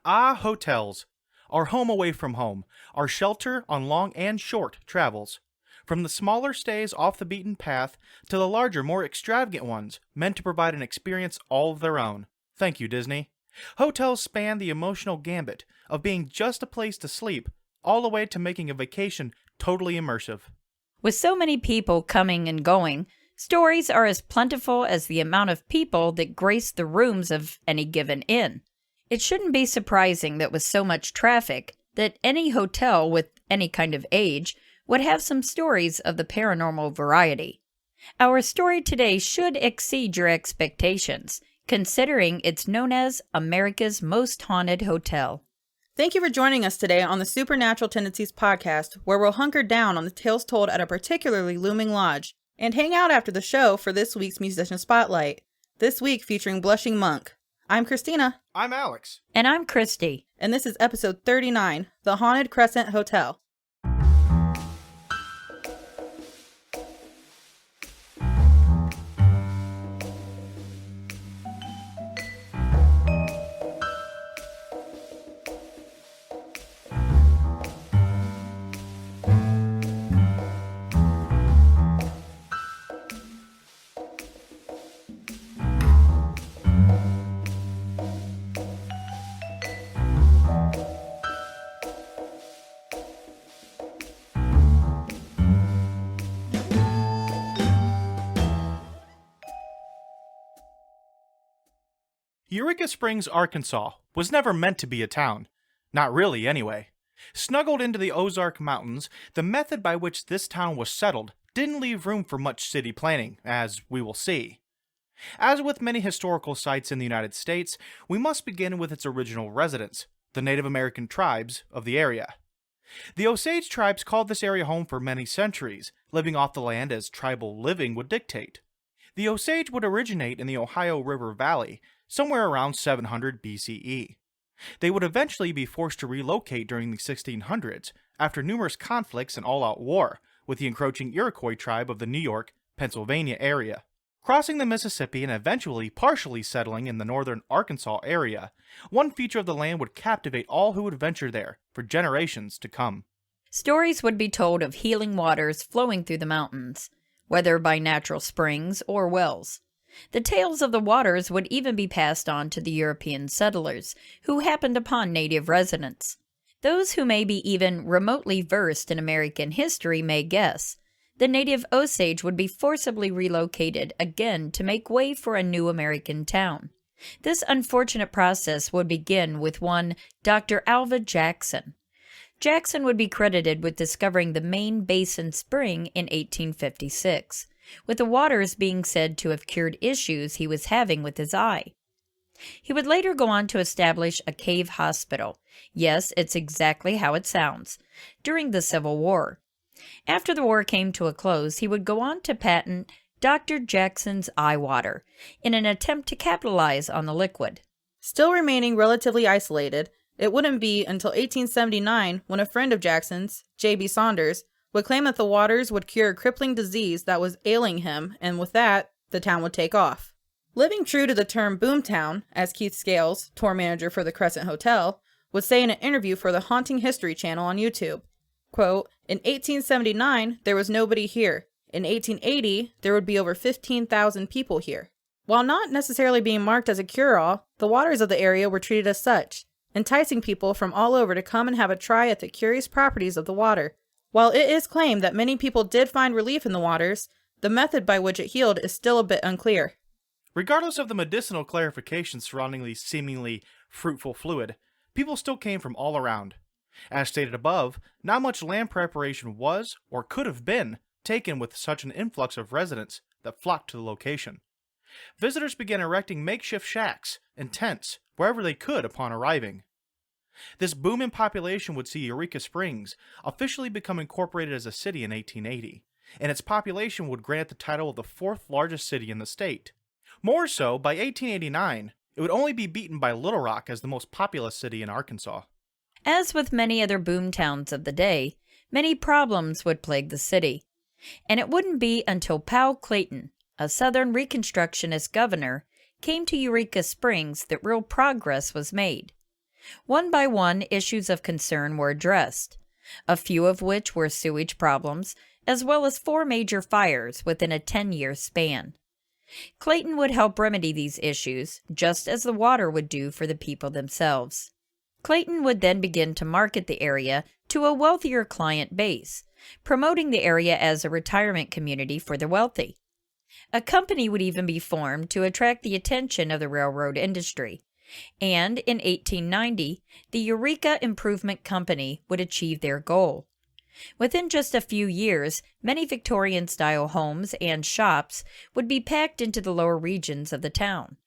Ahhh Hotels, our home away from home, our shelter on long and short travels. From the smaller stays off the beaten path to the larger, more extravagant ones meant to provide an experience all of their own. Thank you, Disney. Hotels span the emotional gambit of being just a place to sleep, all the way to making a vacation totally immersive. With so many people coming and going, stories are as plentiful as the amount of people that grace the rooms of any given inn. It shouldn't be surprising that with so much traffic, that any hotel with any kind of age would have some stories of the paranormal variety. Our story today should exceed your expectations, considering it's known as America's Most Haunted Hotel. Thank you for joining us today on the Supernatural Tendencies podcast, where we'll hunker down on the tales told at a particularly looming lodge, and hang out after the show for this week's Musician Spotlight. This week featuring Blushing Monk. I'm Christina. I'm Alex. And I'm Christie. And this is episode 39, The Haunted Crescent Hotel. Eureka Springs, Arkansas was never meant to be a town. Not really, anyway. Snuggled into the Ozark Mountains, the method by which this town was settled didn't leave room for much city planning, as we will see. As with many historical sites in the United States, we must begin with its original residents, the Native American tribes of the area. The Osage tribes called this area home for many centuries, living off the land as tribal living would dictate. The Osage would originate in the Ohio River Valley, somewhere around 700 BCE. They would eventually be forced to relocate during the 1600s after numerous conflicts and all-out war with the encroaching Iroquois tribe of the New York, Pennsylvania area. Crossing the Mississippi and eventually partially settling in the northern Arkansas area, one feature of the land would captivate all who would venture there for generations to come. Stories would be told of healing waters flowing through the mountains, whether by natural springs or wells. The tales of the waters would even be passed on to the European settlers who happened upon native residents. Those who may be even remotely versed in American history may guess. The native Osage would be forcibly relocated again to make way for a new American town. This unfortunate process would begin with one Dr. Alva Jackson. Jackson would be credited with discovering the main basin spring in 1856. With the waters being said to have cured issues he was having with his eye. He would later go on to establish a cave hospital. Yes, it's exactly how it sounds. During the Civil War. After the war came to a close, he would go on to patent Dr. Jackson's eye water in an attempt to capitalize on the liquid. Still remaining relatively isolated, it wouldn't be until 1879 when a friend of Jackson's, J.B. Saunders, would claim that the waters would cure a crippling disease that was ailing him, and with that, the town would take off. Living true to the term boomtown, as Keith Scales, tour manager for the Crescent Hotel, would say in an interview for the Haunting History channel on YouTube, quote, "In 1879, there was nobody here. In 1880, there would be over 15,000 people here." While not necessarily being marked as a cure-all, the waters of the area were treated as such, enticing people from all over to come and have a try at the curious properties of the water. While it is claimed that many people did find relief in the waters, the method by which it healed is still a bit unclear. Regardless of the medicinal clarifications surrounding the seemingly fruitful fluid, people still came from all around. As stated above, not much land preparation was, or could have been, taken with such an influx of residents that flocked to the location. Visitors began erecting makeshift shacks and tents wherever they could upon arriving. This boom in population would see Eureka Springs officially become incorporated as a city in 1880, and its population would grant the title of the fourth largest city in the state. More so, by 1889, it would only be beaten by Little Rock as the most populous city in Arkansas. As with many other boom towns of the day, many problems would plague the city. And it wouldn't be until Powell Clayton, a Southern Reconstructionist governor, came to Eureka Springs that real progress was made. One by one, issues of concern were addressed, a few of which were sewage problems, as well as 4 major fires within a 10-year span. Clayton would help remedy these issues, just as the water would do for the people themselves. Clayton would then begin to market the area to a wealthier client base, promoting the area as a retirement community for the wealthy. A company would even be formed to attract the attention of the railroad industry, and in 1890, the Eureka Improvement Company would achieve their goal. Within just a few years, many Victorian-style homes and shops would be packed into the lower regions of the town,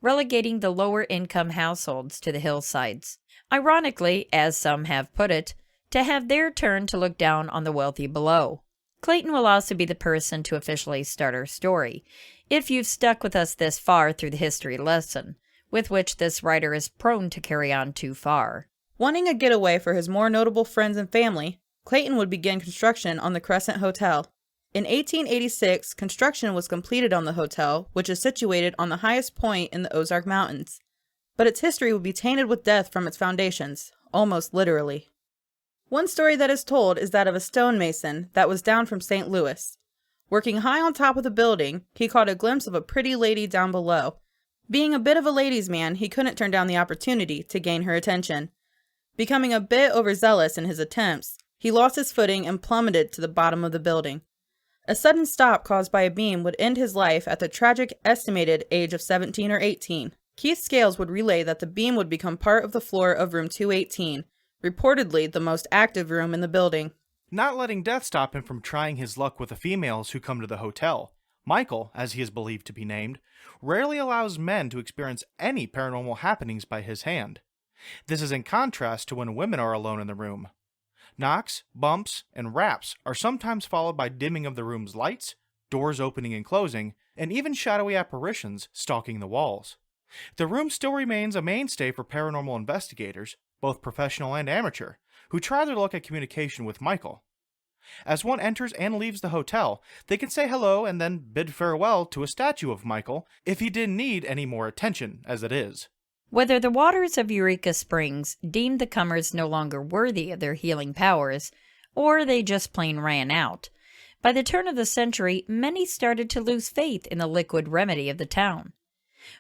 relegating the lower-income households to the hillsides. Ironically, as some have put it, to have their turn to look down on the wealthy below. Clayton will also be the person to officially start our story, if you've stuck with us this far through the history lesson, with which this writer is prone to carry on too far. Wanting a getaway for his more notable friends and family, Clayton would begin construction on the Crescent Hotel. In 1886, construction was completed on the hotel, which is situated on the highest point in the Ozark Mountains. But its history would be tainted with death from its foundations, almost literally. One story that is told is that of a stonemason that was down from St. Louis. Working high on top of the building, he caught a glimpse of a pretty lady down below. Being a bit of a ladies' man, he couldn't turn down the opportunity to gain her attention. Becoming a bit overzealous in his attempts, he lost his footing and plummeted to the bottom of the building. A sudden stop caused by a beam would end his life at the tragic estimated age of 17 or 18. Keith Scales would relay that the beam would become part of the floor of room 218, reportedly the most active room in the building. Not letting death stop him from trying his luck with the females who come to the hotel, Michael, as he is believed to be named, rarely allows men to experience any paranormal happenings by his hand. This is in contrast to when women are alone in the room. Knocks, bumps, and raps are sometimes followed by dimming of the room's lights, doors opening and closing, and even shadowy apparitions stalking the walls. The room still remains a mainstay for paranormal investigators, both professional and amateur, who try their luck at communication with Michael. As one enters and leaves the hotel, they can say hello and then bid farewell to a statue of Michael if he didn't need any more attention as it is. Whether the waters of Eureka Springs deemed the comers no longer worthy of their healing powers, or they just plain ran out, by the turn of the century many started to lose faith in the liquid remedy of the town.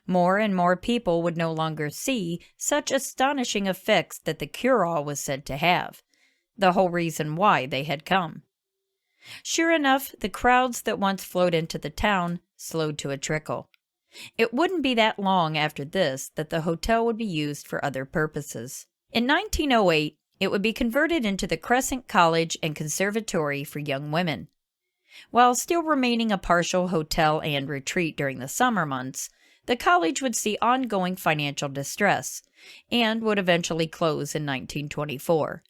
More and more people would no longer see such astonishing effects that the cure-all was said to have, the whole reason why they had come. Sure enough, the crowds that once flowed into the town slowed to a trickle. It wouldn't be that long after this that the hotel would be used for other purposes. In 1908, it would be converted into the Crescent College and Conservatory for Young Women. While still remaining a partial hotel and retreat during the summer months, the college would see ongoing financial distress and would eventually close in 1924.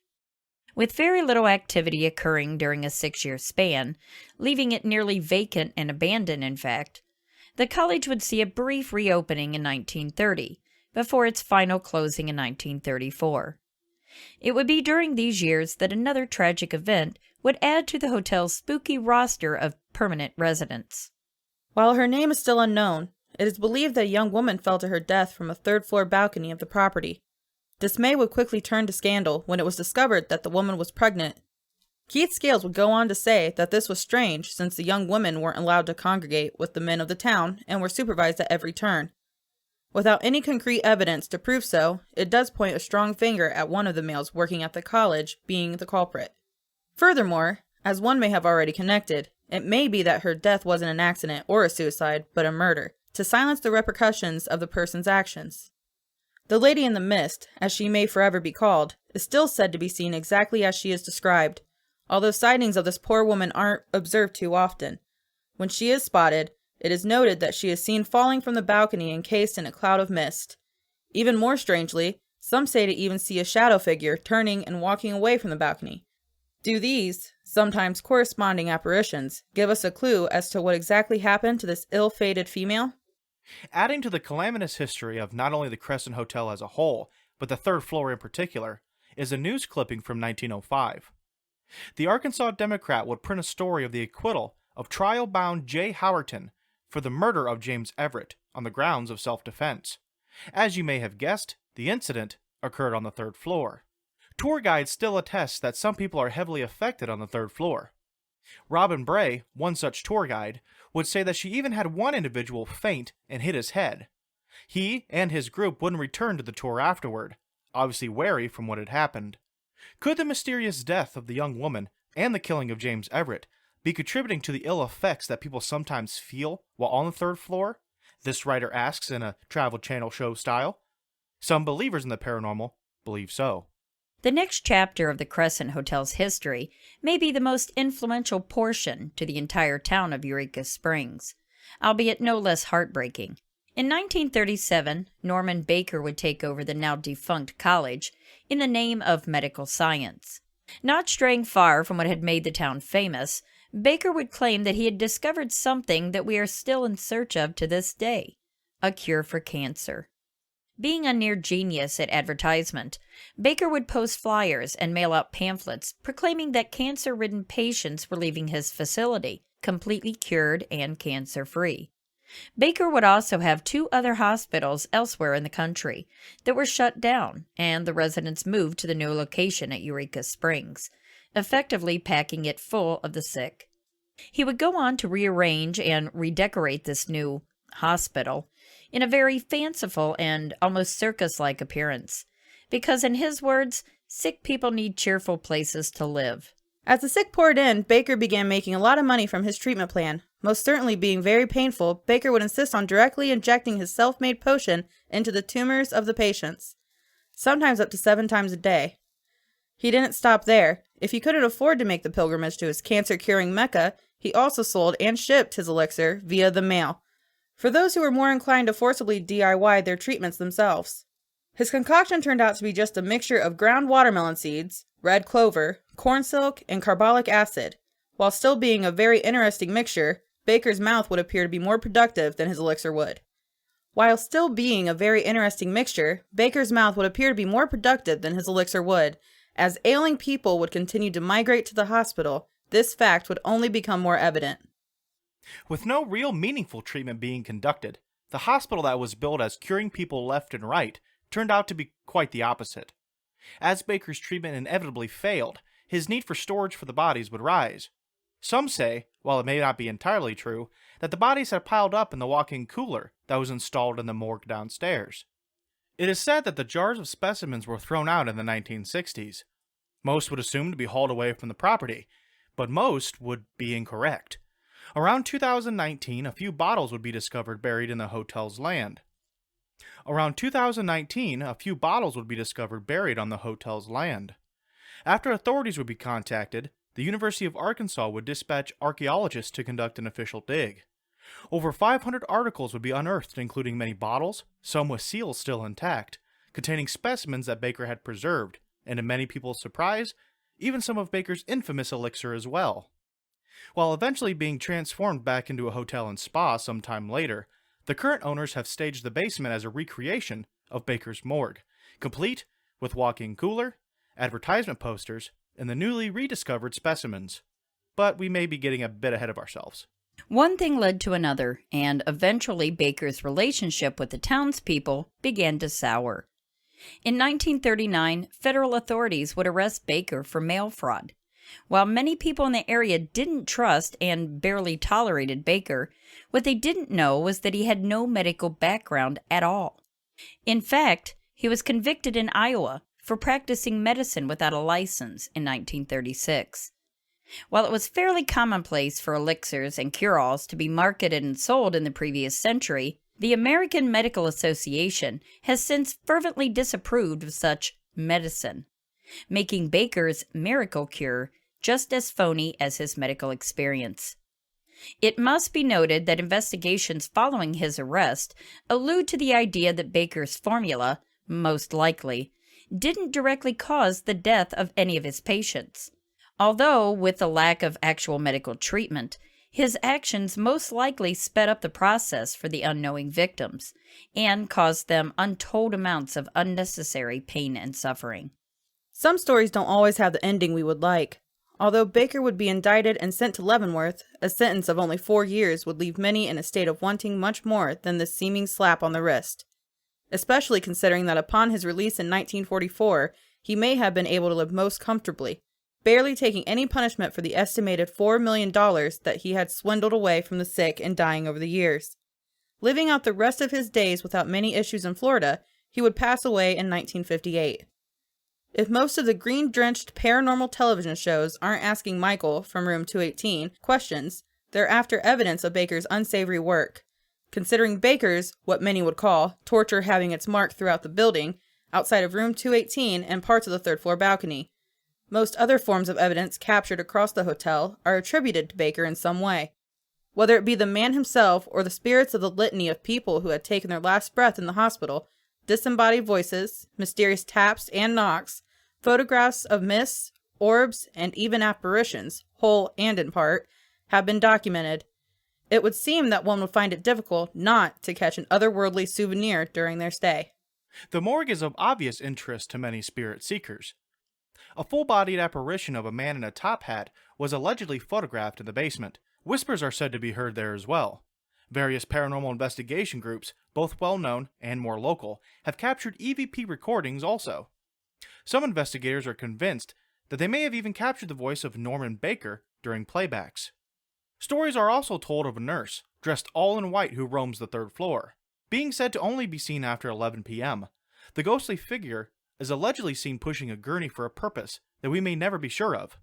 With very little activity occurring during a 6-year span, leaving it nearly vacant and abandoned in fact, the college would see a brief reopening in 1930, before its final closing in 1934. It would be during these years that another tragic event would add to the hotel's spooky roster of permanent residents. While her name is still unknown, it is believed that a young woman fell to her death from a third-floor balcony of the property. Dismay would quickly turn to scandal when it was discovered that the woman was pregnant. Keith Scales would go on to say that this was strange since the young women weren't allowed to congregate with the men of the town and were supervised at every turn. Without any concrete evidence to prove so, it does point a strong finger at one of the males working at the college being the culprit. Furthermore, as one may have already connected, it may be that her death wasn't an accident or a suicide, but a murder, to silence the repercussions of the person's actions. The Lady in the Mist, as she may forever be called, is still said to be seen exactly as she is described, although sightings of this poor woman aren't observed too often. When she is spotted, it is noted that she is seen falling from the balcony encased in a cloud of mist. Even more strangely, some say to even see a shadow figure turning and walking away from the balcony. Do these, sometimes corresponding apparitions, give us a clue as to what exactly happened to this ill-fated female? Adding to the calamitous history of not only the Crescent Hotel as a whole, but the third floor in particular, is a news clipping from 1905. The Arkansas Democrat would print a story of the acquittal of trial-bound J. Howerton for the murder of James Everett on the grounds of self-defense. As you may have guessed, the incident occurred on the third floor. Tour guides still attest that some people are heavily affected on the third floor. Robin Bray, one such tour guide, would say that she even had one individual faint and hit his head. He and his group wouldn't return to the tour afterward, obviously wary from what had happened. Could the mysterious death of the young woman and the killing of James Everett be contributing to the ill effects that people sometimes feel while on the third floor? This writer asks in a Travel Channel show style. Some believers in the paranormal believe so. The next chapter of the Crescent Hotel's history may be the most influential portion to the entire town of Eureka Springs, albeit no less heartbreaking. In 1937, Norman Baker would take over the now defunct college in the name of medical science. Not straying far from what had made the town famous, Baker would claim that he had discovered something that we are still in search of to this day: a cure for cancer. Being a near genius at advertisement, Baker would post flyers and mail out pamphlets proclaiming that cancer-ridden patients were leaving his facility, completely cured and cancer-free. Baker would also have 2 other hospitals elsewhere in the country that were shut down, and the residents moved to the new location at Eureka Springs, effectively packing it full of the sick. He would go on to rearrange and redecorate this new hospital in a very fanciful and almost circus-like appearance, because in his words, sick people need cheerful places to live. As the sick poured in, Baker began making a lot of money from his treatment plan. Most certainly being very painful, Baker would insist on directly injecting his self-made potion into the tumors of the patients, sometimes up to 7 times a day. He didn't stop there. If he couldn't afford to make the pilgrimage to his cancer-curing Mecca, he also sold and shipped his elixir via the mail, for those who were more inclined to forcibly DIY their treatments themselves. His concoction turned out to be just a mixture of ground watermelon seeds, red clover, corn silk, and carbolic acid. While still being a very interesting mixture, Baker's mouth would appear to be more productive than his elixir would. While still being a very interesting mixture, Baker's mouth would appear to be more productive than his elixir would. As ailing people would continue to migrate to the hospital, this fact would only become more evident. With no real meaningful treatment being conducted, the hospital that was billed as curing people left and right turned out to be quite the opposite. As Baker's treatment inevitably failed, his need for storage for the bodies would rise. Some say, while it may not be entirely true, that the bodies had piled up in the walk-in cooler that was installed in the morgue downstairs. It is said that the jars of specimens were thrown out in the 1960s. Most would assume to be hauled away from the property, but most would be incorrect. Around 2019, a few bottles would be discovered buried in the hotel's land. After authorities would be contacted, the University of Arkansas would dispatch archaeologists to conduct an official dig. Over 500 articles would be unearthed, including many bottles, some with seals still intact, containing specimens that Baker had preserved, and to many people's surprise, even some of Baker's infamous elixir as well. While eventually being transformed back into a hotel and spa sometime later, the current owners have staged the basement as a recreation of Baker's morgue, complete with walk-in cooler, advertisement posters, and the newly rediscovered specimens. But we may be getting a bit ahead of ourselves. One thing led to another, and eventually Baker's relationship with the townspeople began to sour. In 1939, federal authorities would arrest Baker for mail fraud. While many people in the area didn't trust and barely tolerated Baker, what they didn't know was that he had no medical background at all. In fact, he was convicted in Iowa for practicing medicine without a license in 1936. While it was fairly commonplace for elixirs and cure-alls to be marketed and sold in the previous century, the American Medical Association has since fervently disapproved of such medicine, making Baker's miracle cure just as phony as his medical experience. It must be noted that investigations following his arrest allude to the idea that Baker's formula, most likely, didn't directly cause the death of any of his patients. Although, with the lack of actual medical treatment, his actions most likely sped up the process for the unknowing victims and caused them untold amounts of unnecessary pain and suffering. Some stories don't always have the ending we would like. Although Baker would be indicted and sent to Leavenworth, a sentence of only 4 years would leave many in a state of wanting much more than this seeming slap on the wrist. especially considering that upon his release in 1944, he may have been able to live most comfortably, barely taking any punishment for the estimated $4 million that he had swindled away from the sick and dying over the years. Living out the rest of his days without many issues in Florida, he would pass away in 1958. If most of the green-drenched paranormal television shows aren't asking Michael, from room 218, questions, they're after evidence of Baker's unsavory work. Considering Baker's, what many would call, torture having its mark throughout the building, outside of room 218 and parts of the third-floor balcony. Most other forms of evidence captured across the hotel are attributed to Baker in some way. Whether it be the man himself or the spirits of the litany of people who had taken their last breath in the hospital, disembodied voices, mysterious taps and knocks, photographs of mists, orbs, and even apparitions, whole and in part, have been documented. It would seem that one would find it difficult not to catch an otherworldly souvenir during their stay. The morgue is of obvious interest to many spirit seekers. A full-bodied apparition of a man in a top hat was allegedly photographed in the basement. Whispers are said to be heard there as well. Various paranormal investigation groups, both well-known and more local, have captured EVP recordings also. Some investigators are convinced that they may have even captured the voice of Norman Baker during playbacks. Stories are also told of a nurse, dressed all in white, who roams the third floor. Being said to only be seen after 11 p.m., the ghostly figure is allegedly seen pushing a gurney for a purpose that we may never be sure of.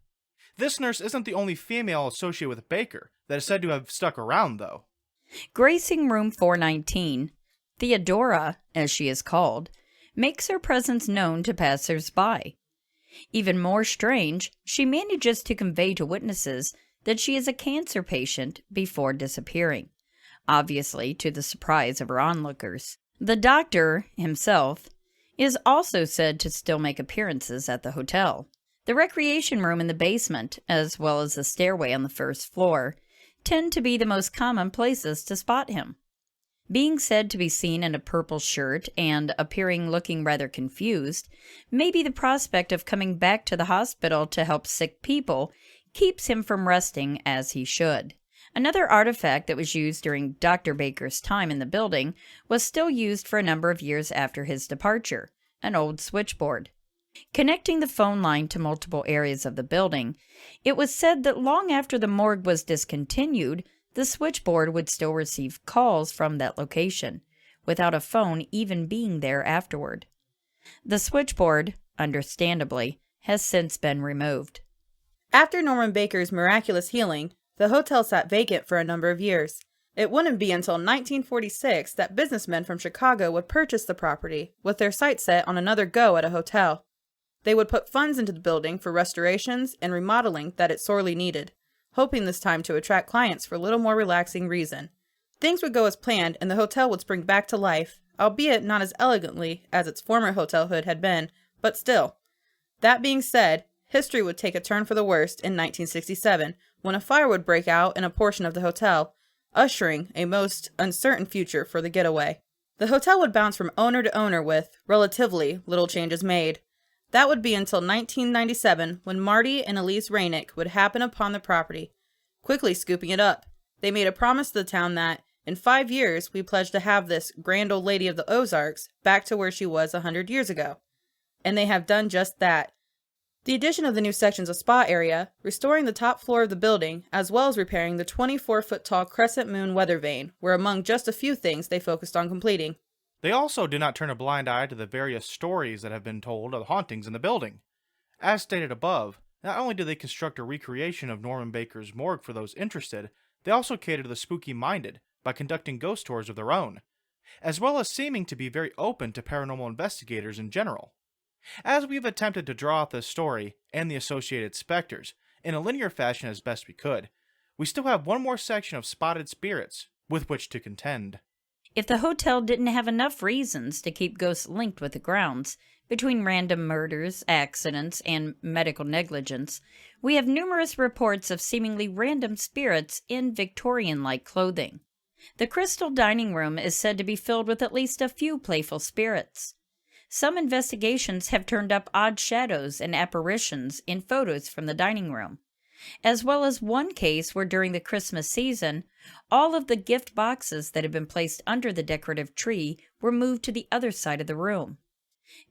This nurse isn't the only female associated with Baker that is said to have stuck around, though. Gracing room 419, Theodora, as she is called, makes her presence known to passers-by. Even more strange, she manages to convey to witnesses that she is a cancer patient before disappearing, obviously to the surprise of her onlookers. The doctor, himself, is also said to still make appearances at the hotel. The recreation room in the basement, as well as the stairway on the first floor, tend to be the most common places to spot him. Being said to be seen in a purple shirt and appearing looking rather confused, maybe the prospect of coming back to the hospital to help sick people keeps him from resting as he should. Another artifact that was used during Dr. Baker's time in the building was still used for a number of years after his departure, an old switchboard. Connecting the phone line to multiple areas of the building, it was said that long after the morgue was discontinued, the switchboard would still receive calls from that location, without a phone even being there afterward. The switchboard, understandably, has since been removed. After Norman Baker's miraculous healing, the hotel sat vacant for a number of years. It wouldn't be until 1946 that businessmen from Chicago would purchase the property, with their sights set on another go at a hotel. They would put funds into the building for restorations and remodeling that it sorely needed, hoping this time to attract clients for a little more relaxing reason. Things would go as planned and the hotel would spring back to life, albeit not as elegantly as its former hotelhood had been, but still. That being said, history would take a turn for the worst in 1967, when a fire would break out in a portion of the hotel, ushering a most uncertain future for the getaway. The hotel would bounce from owner to owner with, relatively, little changes made. That would be until 1997, when Marty and Elise Rainick would happen upon the property, quickly scooping it up. They made a promise to the town that, in 5 years, we pledged to have this grand old lady of the Ozarks back to where she was 100 years ago. And they have done just that. The addition of the new sections of spa area, restoring the top floor of the building, as well as repairing the 24-foot-tall crescent moon weather vane, were among just a few things they focused on completing. They also did not turn a blind eye to the various stories that have been told of hauntings in the building. As stated above, not only did they construct a recreation of Norman Baker's morgue for those interested, they also catered to the spooky-minded by conducting ghost tours of their own, as well as seeming to be very open to paranormal investigators in general. As we've attempted to draw out this story and the associated specters in a linear fashion as best we could, we still have one more section of spotted spirits with which to contend. If the hotel didn't have enough reasons to keep ghosts linked with the grounds, between random murders, accidents, and medical negligence, we have numerous reports of seemingly random spirits in Victorian-like clothing. The crystal dining room is said to be filled with at least a few playful spirits. Some investigations have turned up odd shadows and apparitions in photos from the dining room. as well as one case where during the Christmas season, all of the gift boxes that had been placed under the decorative tree were moved to the other side of the room.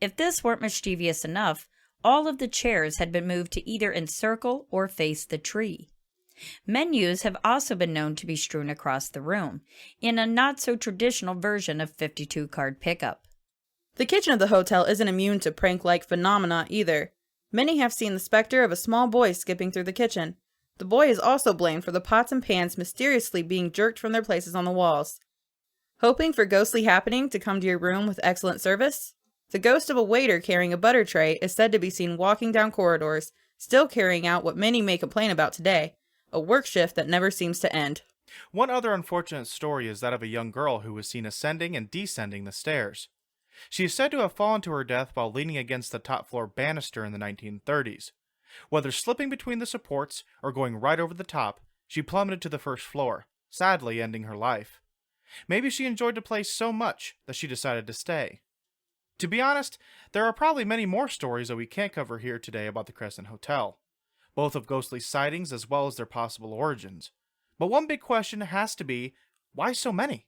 If this weren't mischievous enough, all of the chairs had been moved to either encircle or face the tree. Menus have also been known to be strewn across the room, in a not-so-traditional version of 52-card pickup. The kitchen of the hotel isn't immune to prank-like phenomena either. Many have seen the specter of a small boy skipping through the kitchen. The boy is also blamed for the pots and pans mysteriously being jerked from their places on the walls. Hoping for ghostly happening to come to your room with excellent service? The ghost of a waiter carrying a butter tray is said to be seen walking down corridors, still carrying out what many may complain about today, a work shift that never seems to end. One other unfortunate story is that of a young girl who was seen ascending and descending the stairs. She is said to have fallen to her death while leaning against the top floor banister in the 1930s. Whether slipping between the supports or going right over the top, she plummeted to the first floor, sadly ending her life. Maybe she enjoyed the place so much that she decided to stay. To be honest, there are probably many more stories that we can't cover here today about the Crescent Hotel, both of ghostly sightings as well as their possible origins. But one big question has to be, why so many?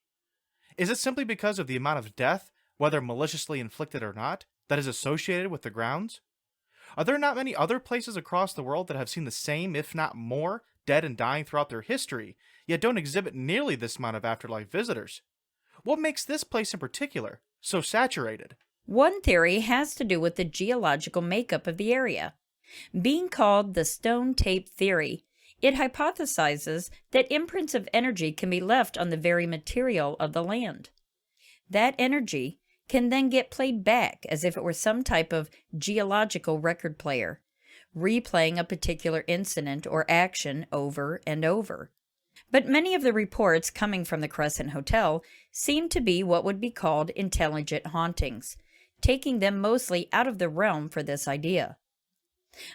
Is it simply because of the amount of death, whether maliciously inflicted or not, that is associated with the grounds? Are there not many other places across the world that have seen the same, if not more, dead and dying throughout their history, yet don't exhibit nearly this amount of afterlife visitors? What makes this place in particular so saturated? One theory has to do with the geological makeup of the area. Being called the stone tape theory, it hypothesizes that imprints of energy can be left on the very material of the land. That energy can then get played back as if it were some type of geological record player, replaying a particular incident or action over and over. But many of the reports coming from the Crescent Hotel seem to be what would be called intelligent hauntings, taking them mostly out of the realm for this idea.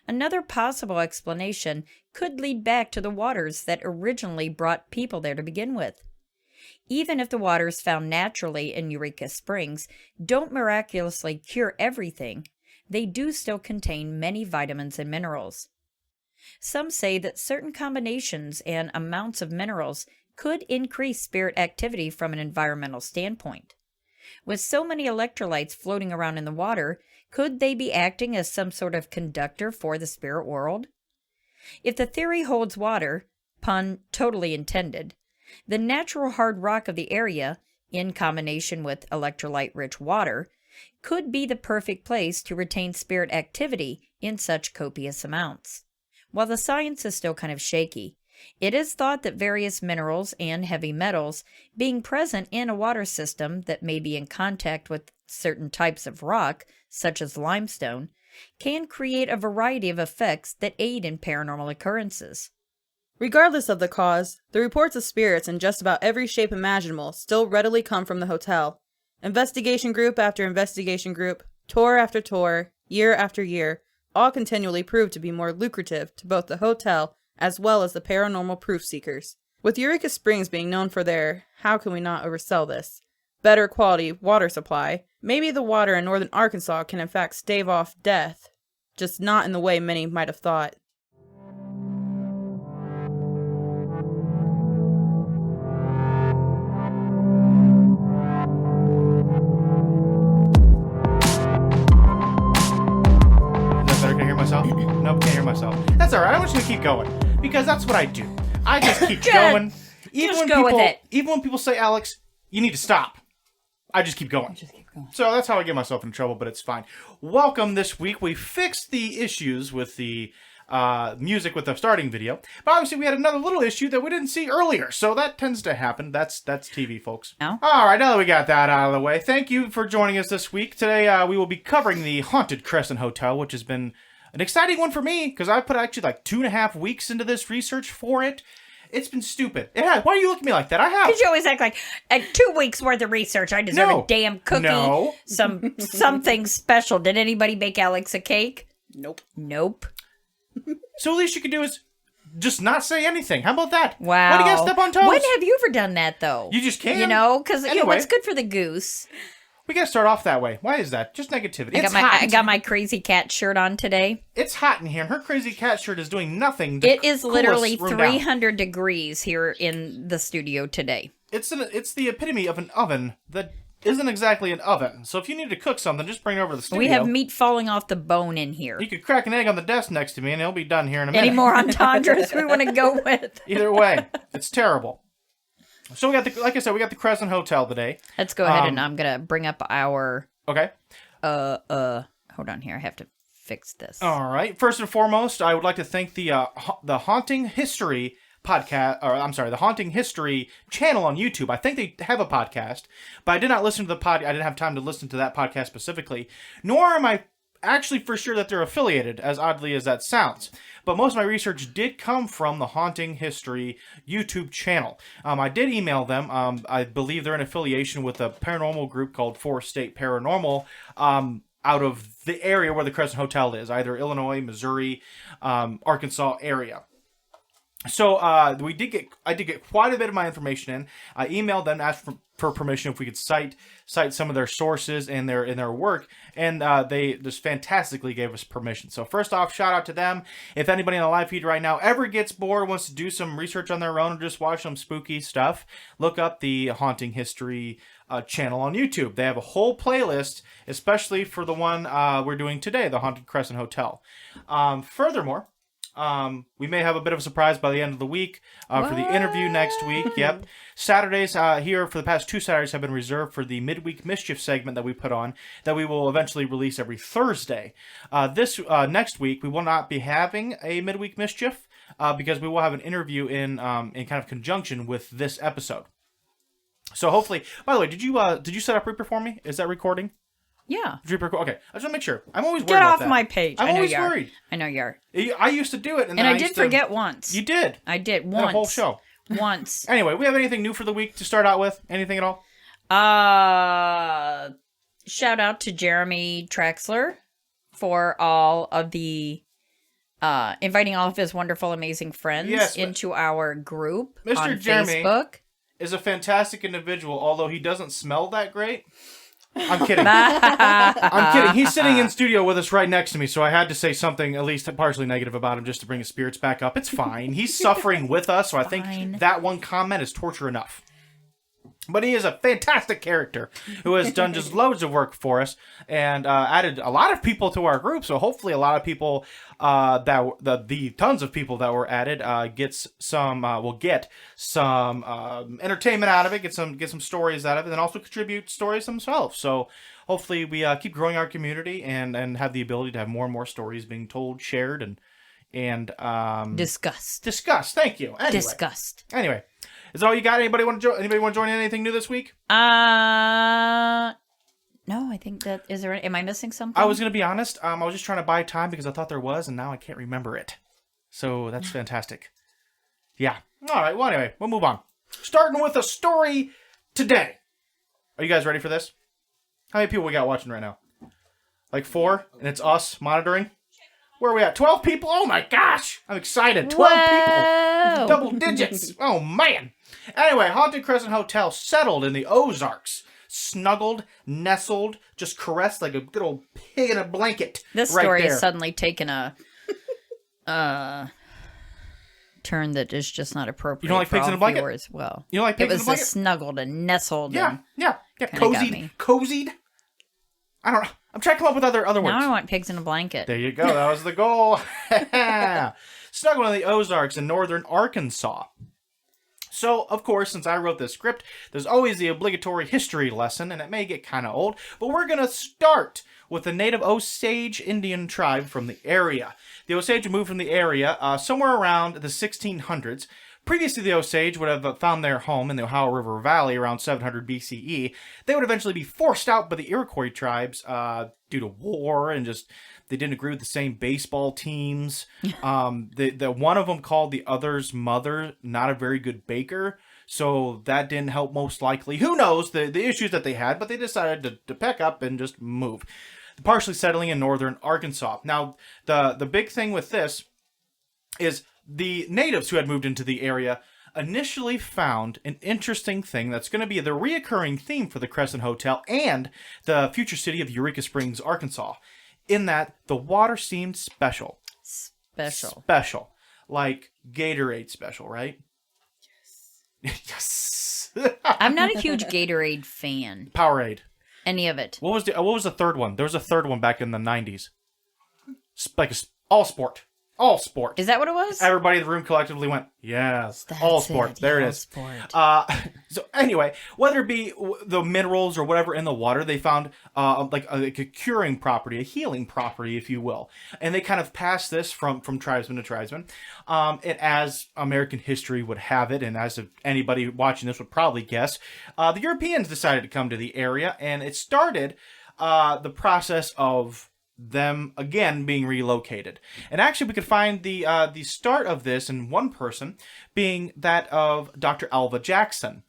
Another possible explanation could lead back to the waters that originally brought people there to begin with. Even if the waters found naturally in Eureka Springs don't miraculously cure everything, they do still contain many vitamins and minerals. Some say that certain combinations and amounts of minerals could increase spirit activity from an environmental standpoint. With so many electrolytes floating around in the water, could they be acting as some sort of conductor for the spirit world? If the theory holds water, pun totally intended, the natural hard rock of the area, in combination with electrolyte-rich water, could be the perfect place to retain spirit activity in such copious amounts. While the science is still kind of shaky, it is thought that various minerals and heavy metals being present in a water system that may be in contact with certain types of rock, such as limestone, can create a variety of effects that aid in paranormal occurrences. Regardless of the cause, the reports of spirits in just about every shape imaginable still readily come from the hotel. Investigation group after investigation group, tour after tour, year after year, all continually prove to be more lucrative to both the hotel as well as the paranormal proof seekers. With Eureka Springs being known for their, how can we not oversell this, better quality water supply, maybe the water in northern Arkansas can in fact stave off death, just not in the way many might have thought. Nope, can't hear myself. That's alright, I'm just gonna keep going. Because that's what I do. I just keep going. Even when people say, Alex, you need to stop, I just keep going. So that's how I get myself in trouble, but it's fine. Welcome this week. We fixed the issues with the music with the starting video. But obviously we had another little issue that we didn't see earlier. So that tends to happen. That's TV, folks. Oh. Alright, now that we got that out of the way, thank you for joining us this week. Today we will be covering the Haunted Crescent Hotel, which has been an exciting one for me, because I put actually like 2.5 weeks into this research for it. It's been stupid. It has. Why are you looking at me like that? I have. Because you always act like, 2 weeks worth of research, I deserve a damn cookie. No. Something special. Did anybody make Alex a cake? Nope. So the least you can do is just not say anything. How about that? Wow. Why do you gotta step on toes? When have you ever done that, though? You just can't. You know, because Anyway. what's good for the goose We gotta start off that way. Why is that? Just negativity. I got my crazy cat shirt on today. It's hot in here, and her crazy cat shirt is doing nothing. It is literally cool us 300 degrees here in the studio today. It's the epitome of an oven that isn't exactly an oven. So if you need to cook something, just bring it over to the studio. We have meat falling off the bone in here. You could crack an egg on the desk next to me, and it'll be done here in a minute. Any more entendres we want to go with? Either way, it's terrible. So we got like I said, we got the Crescent Hotel today. Let's go ahead and I'm gonna bring up our. Okay. Hold on here. I have to fix this. All right. First and foremost, I would like to thank the Haunting History podcast, or I'm sorry, the Haunting History channel on YouTube. I think they have a podcast, but I did not listen to the I didn't have time to listen to that podcast specifically, nor am I actually for sure that they're affiliated, as oddly as that sounds. But most of my research did come from the Haunting History YouTube channel. I did email them. I believe they're in affiliation with a paranormal group called Forest State Paranormal, out of the area where the Crescent Hotel is, either Illinois, Missouri, Arkansas area. So I did get quite a bit of my information in. I emailed them, asked for permission if we could cite some of their sources in their work, and they just fantastically gave us permission. So first off, shout out to them. If anybody in the live feed right now ever gets bored, wants to do some research on their own, or just watch some spooky stuff, look up the Haunting History channel on YouTube. They have a whole playlist, especially for the one we're doing today, the Haunted Crescent Hotel. Furthermore, we may have a bit of a surprise by the end of the week for the interview next week. Yep. Saturdays here for the past 2 Saturdays have been reserved for the Midweek Mischief segment that we put on that we will eventually release every Thursday. This next week we will not be having a Midweek Mischief because we will have an interview in kind of conjunction with this episode. So hopefully, by the way, did you set up Reaper for me? Is that recording? Yeah. Okay, I just want to make sure. I'm always worried Get about off that. my page. I'm always worried. I know you are. I used to do it, and I used did forget once. You did. I did once. The whole show. Once. Anyway, we have anything new for the week to start out with? Anything at all? Shout out to Jeremy Traxler for all of the inviting all of his wonderful, amazing friends into our group on Jeremy Facebook. Is a fantastic individual, although he doesn't smell that great. I'm kidding. I'm kidding. He's sitting in studio with us right next to me, so I had to say something at least partially negative about him just to bring his spirits back up. It's fine. He's suffering with us, so I think that one comment is torture enough. But he is a fantastic character who has done just loads of work for us and added a lot of people to our group. So hopefully a lot of people the tons of people that were added will get some entertainment out of it, get some stories out of it, and also contribute stories themselves. So hopefully we keep growing our community and have the ability to have more and more stories being told, shared, and discussed. Thank you. Anyway. Discussed. Anyway. Is that all you got? Anybody want to join in anything new this week? No, I think that am I missing something? I was going to be honest. I was just trying to buy time because I thought there was, and now I can't remember it. So that's fantastic. Yeah. All right. Well, anyway, we'll move on. Starting with a story today. Are you guys ready for this? How many people we got watching right now? Like 4, and it's us monitoring. Where are we at? 12 people? Oh my gosh! I'm excited. 12 people. Double digits. Oh man. Anyway, Haunted Crescent Hotel settled in the Ozarks. Snuggled, nestled, just caressed like a good old pig in a blanket. This story has suddenly taken a turn that is just not appropriate. You don't like pigs in a blanket? As well. You don't like pigs in a blanket? It was snuggled and nestled. Yeah. Cozied. I don't know. I'm trying to come up with other words. Now I want pigs in a blanket. There you go. That was the goal. Snuggled in the Ozarks in northern Arkansas. So, of course, since I wrote this script, there's always the obligatory history lesson, and it may get kind of old, but we're going to start with the native Osage Indian tribe from the area. The Osage moved from the area somewhere around the 1600s. Previously, the Osage would have found their home in the Ohio River Valley around 700 BCE. They would eventually be forced out by the Iroquois tribes due to war and just they didn't agree with the same baseball teams. The one of them called the other's mother not a very good baker, so that didn't help most likely. Who knows the issues that they had, but they decided to pack up and just move. Partially settling in northern Arkansas. Now, the big thing with this is the natives who had moved into the area initially found an interesting thing that's going to be the reoccurring theme for the Crescent Hotel and the future city of Eureka Springs, Arkansas, in that the water seemed special. Special. Like Gatorade special, right? Yes. I'm not a huge Gatorade fan. Powerade. Any of it. What was the third one? There was a third one back in the 90s. Like all sport. All sport. Is that what it was? Everybody in the room collectively went, yes. That's all sport. There it all is. Sport. So anyway, whether it be the minerals or whatever in the water, they found like a curing property, a healing property, if you will. And they kind of passed this from tribesman to tribesman. And as American history would have it, and as anybody watching this would probably guess, the Europeans decided to come to the area, and it started the process of them again being relocated. And actually we could find the start of this in one person being that of Dr. Alva Jackson.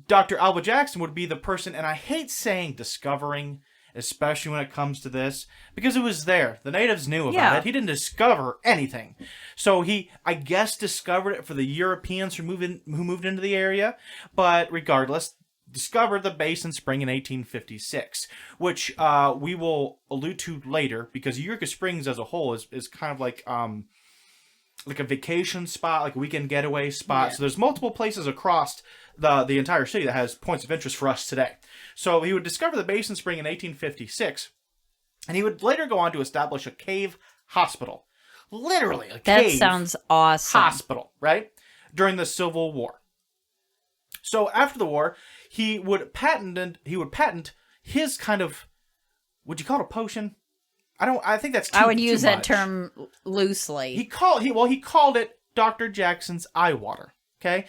Dr. Alva Jackson would be the person, and I hate saying discovering, especially when it comes to this, because it was there. The natives knew about it. He didn't discover anything. So he, I guess, discovered it for the Europeans who moved into the area, but regardless, discovered the basin spring in 1856, which we will allude to later, because Eureka Springs as a whole is kind of like a vacation spot, like a weekend getaway spot. Yeah. So there's multiple places across the entire city that has points of interest for us today. So he would discover the basin spring in 1856, and he would later go on to establish a cave hospital. Literally, a cave. That sounds awesome. Hospital, right? During the Civil War. So after the war, he would patent his kind of, would you call it a potion? I think that's too I would use too that much. term loosely. He called it Dr. Jackson's eye water. Okay,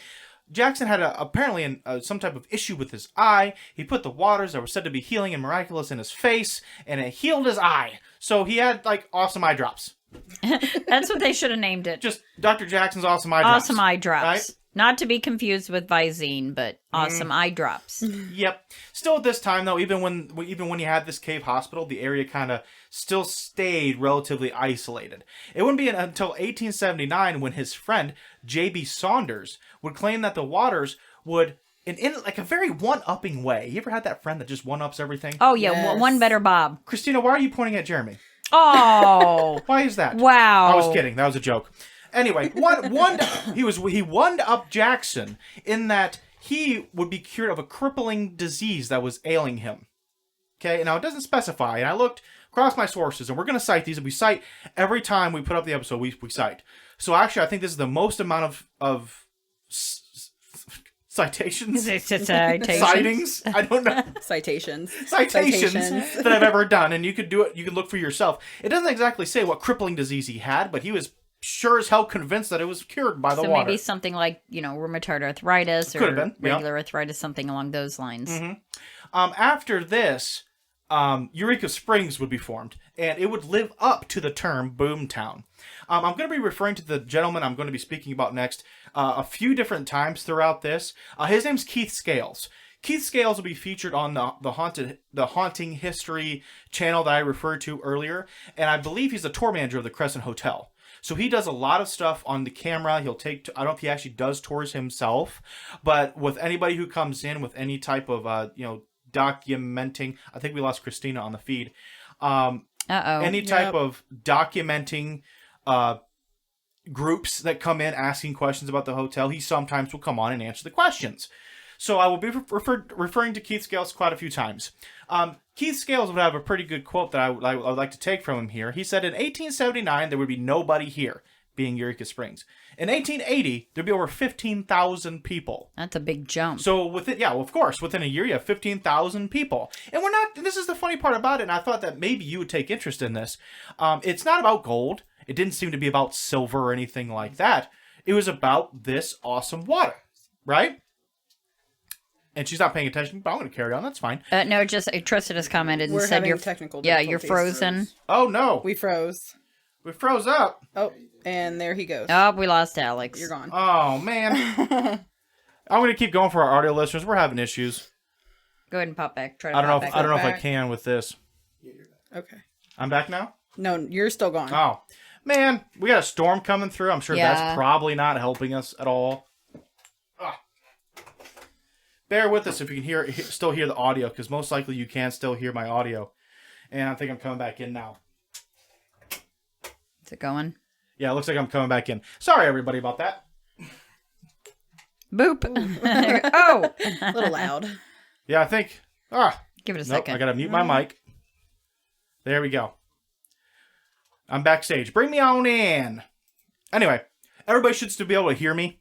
Jackson had apparently some type of issue with his eye. He put the waters that were said to be healing and miraculous in his face, and it healed his eye. So he had like awesome eye drops. That's what they should have named it. Just Dr. Jackson's awesome eye drops. Awesome eye drops. Right? Not to be confused with Visine, but awesome eye drops. Yep. Still at this time, though, even when you had this cave hospital, the area kind of still stayed relatively isolated. It wouldn't be until 1879 when his friend, J.B. Saunders, would claim that the waters would, in like a very one-upping way. You ever had that friend that just one-ups everything? Oh, yeah. Yes. One better Bob. Christina, why are you pointing at Jeremy? Oh. Why is that? Wow. I was kidding. That was a joke. Anyway, he one up Jackson in that he would be cured of a crippling disease that was ailing him. Okay, now it doesn't specify, and I looked across my sources, and we're going to cite these, and we cite every time we put up the episode, we cite. So actually, I think this is the most amount of citations? Sightings? I don't know. Citations That I've ever done, and you could do it, you could look for yourself. It doesn't exactly say what crippling disease he had, but he was sure as hell convinced that it was cured by the water. So maybe something like, rheumatoid arthritis or regular arthritis, something along those lines. Mm-hmm. After this, Eureka Springs would be formed, and it would live up to the term Boomtown. I'm going to be referring to the gentleman I'm going to be speaking about next a few different times throughout this. His name's Keith Scales. Keith Scales will be featured on the Haunting History channel that I referred to earlier, and I believe he's the tour manager of the Crescent Hotel. So he does a lot of stuff on the camera. I don't know if he actually does tours himself, but with anybody who comes in with any type of, documenting, I think we lost Christina on the feed. Any type of documenting groups that come in asking questions about the hotel, he sometimes will come on and answer the questions. So I will be referring to Keith Scales quite a few times. Keith Scales would have a pretty good quote that I would like to take from him here. He said, in 1879, there would be nobody here, being Eureka Springs. In 1880, there'd be over 15,000 people. That's a big jump. So within a year, you have 15,000 people. And this is the funny part about it, and I thought that maybe you would take interest in this. It's not about gold. It didn't seem to be about silver or anything like that. It was about this awesome water, right? And she's not paying attention, but I'm going to carry on. That's fine. No, just Tristan has commented and said you're technical difficulties. Yeah, you're frozen. Oh no, We froze. we froze up. Oh, and there he goes. Oh, we lost Alex. You're gone. Oh man, I'm going to keep going for our audio listeners. We're having issues. Go ahead and pop back. I don't know if I can with this. Okay. I'm back now. No, you're still gone. Oh man, we got a storm coming through. I'm sure that's probably not helping us at all. bear with us if you can still hear the audio, because most likely you can still hear my audio. And I think I'm coming back in now. Is it going? Yeah, it looks like I'm coming back in. Sorry, everybody, about that. Boop. Oh! A little loud. Yeah, I think... Give it a nope, second. I gotta mute my mic. There we go. I'm backstage. Bring me on in. Anyway, everybody should still be able to hear me.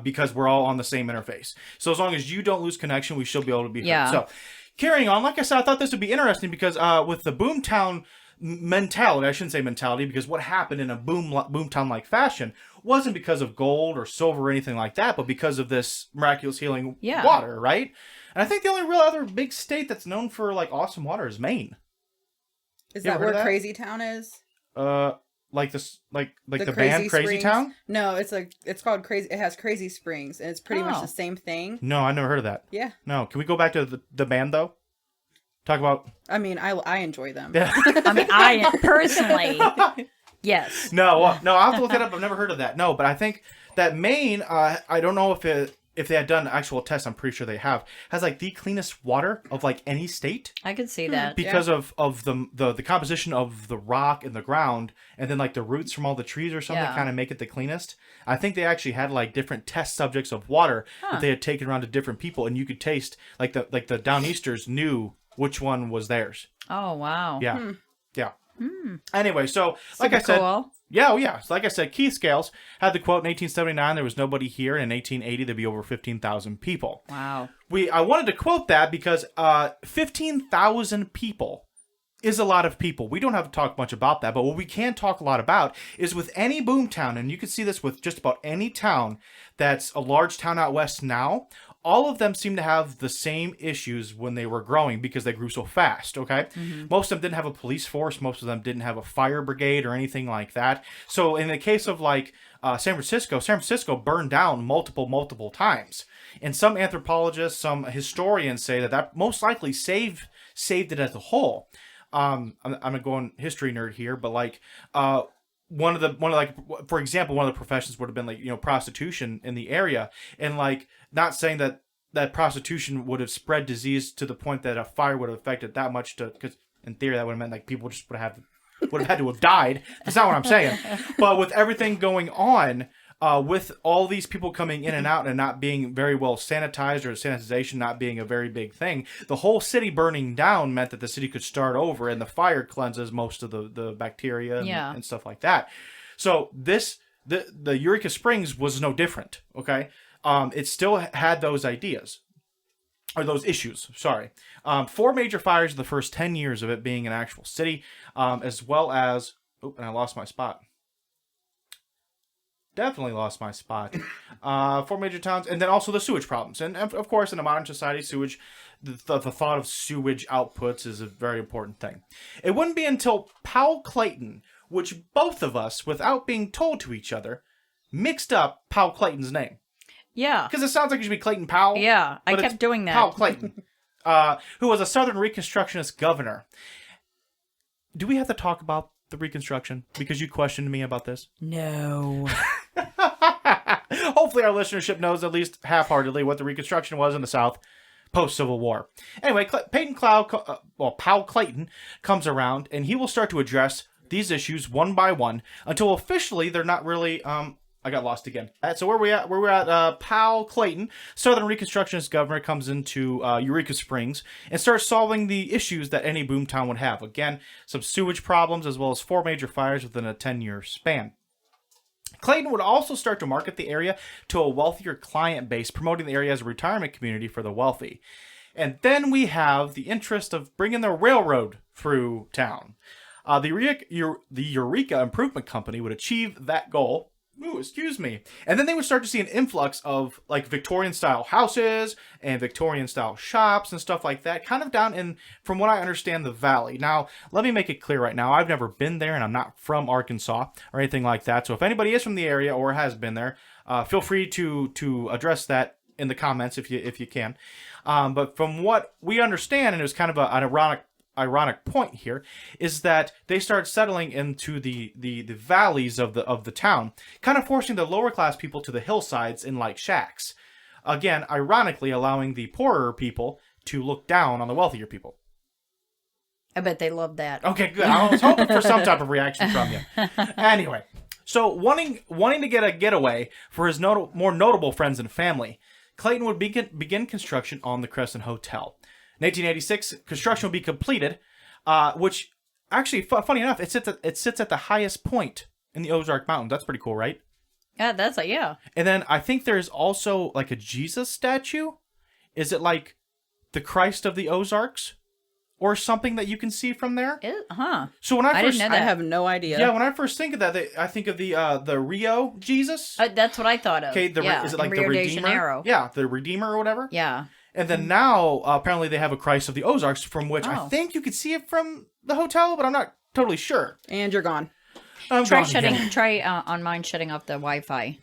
Because we're all on the same interface. So as long as you don't lose connection, we should be able to be heard. Yeah. So, carrying on, like I said, I thought this would be interesting because with the boomtown mentality, I shouldn't say mentality, because what happened in a boomtown-like fashion wasn't because of gold or silver or anything like that, but because of this miraculous healing water, right? And I think the only real other big state that's known for like awesome water is Maine. Is that where Crazy Town is? Like this, like the Crazy band Crazy Springs? Town? No, it's called Crazy. It has Crazy Springs, and it's pretty much the same thing. No, I never heard of that. Yeah. No, can we go back to the band though? Talk about. I mean, I enjoy them. Yeah. I mean, I personally, yes. No, I'll have to look that up. I've never heard of that. No, but I think that Maine, I don't know if they had done actual tests. I'm pretty sure they have. Has like the cleanest water of like any state I could see that. because of the composition of the rock and the ground, and then like the roots from all the trees or something kind of make it the cleanest. I think they actually had like different test subjects of water that they had taken around to different people, and you could taste like the Downeasters knew which one was theirs. Oh, wow. Yeah. Yeah. Anyway, so like I said, cool. yeah. So like I said, Keith Scales had the quote in 1879, there was nobody here. And in 1880, there'd be over 15,000 people. Wow. I wanted to quote that because 15,000 people is a lot of people. We don't have to talk much about that, but what we can talk a lot about is with any boomtown, and you can see this with just about any town that's a large town out west now, all of them seem to have the same issues when they were growing because they grew so fast, okay? Most of them didn't have a police force. Most of them didn't have a fire brigade or anything like that. So in the case of like San Francisco burned down multiple times. And some anthropologists, some historians say that most likely saved it as a whole. I'm going history nerd here, but like for example, one of the professions would have been like, prostitution in the area, and like not saying that prostitution would have spread disease to the point that a fire would have affected that much, because in theory that would have meant like people just would have had to have died. That's not what I'm saying. But with everything going on, with all these people coming in and out and not being very well sanitized, or sanitization not being a very big thing, the whole city burning down meant that the city could start over, and the fire cleanses most of the bacteria and stuff like that. So the Eureka Springs was no different, okay? It still had those ideas, or those issues, sorry. 4 major fires in the first 10 years of it being an actual city, as well as... Oh, and I lost my spot. Definitely lost my spot. 4 major towns, and then also the sewage problems. And of course, in a modern society, sewage, the thought of sewage outputs is a very important thing. It wouldn't be until Powell Clayton, which both of us, without being told to each other, mixed up Powell Clayton's name. Yeah. Because it sounds like it should be Clayton Powell. Yeah, I kept doing that. Powell Clayton, who was a Southern Reconstructionist governor. Do we have to talk about the Reconstruction? Because you questioned me about this. No. Hopefully our listenership knows at least half-heartedly what the Reconstruction was in the South post-Civil War. Anyway, Powell Clayton comes around, and he will start to address these issues one by one until officially they're not really... I got lost again. So where we're at, Powell Clayton, Southern Reconstructionist governor, comes into Eureka Springs and starts solving the issues that any boomtown would have. Again, some sewage problems, as well as 4 major fires within a 10-year span. Clayton would also start to market the area to a wealthier client base, promoting the area as a retirement community for the wealthy. And then we have the interest of bringing the railroad through town. The Eureka Improvement Company would achieve that goal. Ooh, excuse me. And then they would start to see an influx of like Victorian-style houses and Victorian-style shops and stuff like that, kind of down in, from what I understand, the valley. Now, let me make it clear right now, I've never been there, and I'm not from Arkansas or anything like that. So if anybody is from the area or has been there, feel free to address that in the comments if you can. But from what we understand, and it was kind of an ironic point here, is that they start settling into the valleys of the town, kind of forcing the lower class people to the hillsides in like shacks. Again, ironically allowing the poorer people to look down on the wealthier people. I bet they love that. Okay, good. I was hoping for some type of reaction from you. Anyway, so wanting to get a getaway for his more notable friends and family, Clayton would begin construction on the Crescent Hotel. In 1886, construction would be completed, which actually, funny enough, it sits at the highest point in the Ozark Mountains. That's pretty cool, right? Yeah, yeah. And then I think there's also like a Jesus statue. Is it like the Christ of the Ozarks? Or something that you can see from there? So when I didn't know that. I have no idea. Yeah, when I first think of that, I think of the Rio Jesus. That's what I thought of. Okay, is it like the Rio de Redeemer? Janeiro. Yeah, the Redeemer or whatever. Yeah. And then now, apparently, they have a Christ of the Ozarks, from which I think you could see it from the hotel, but I'm not totally sure. And you're gone. Try on mine shutting off the Wi-Fi.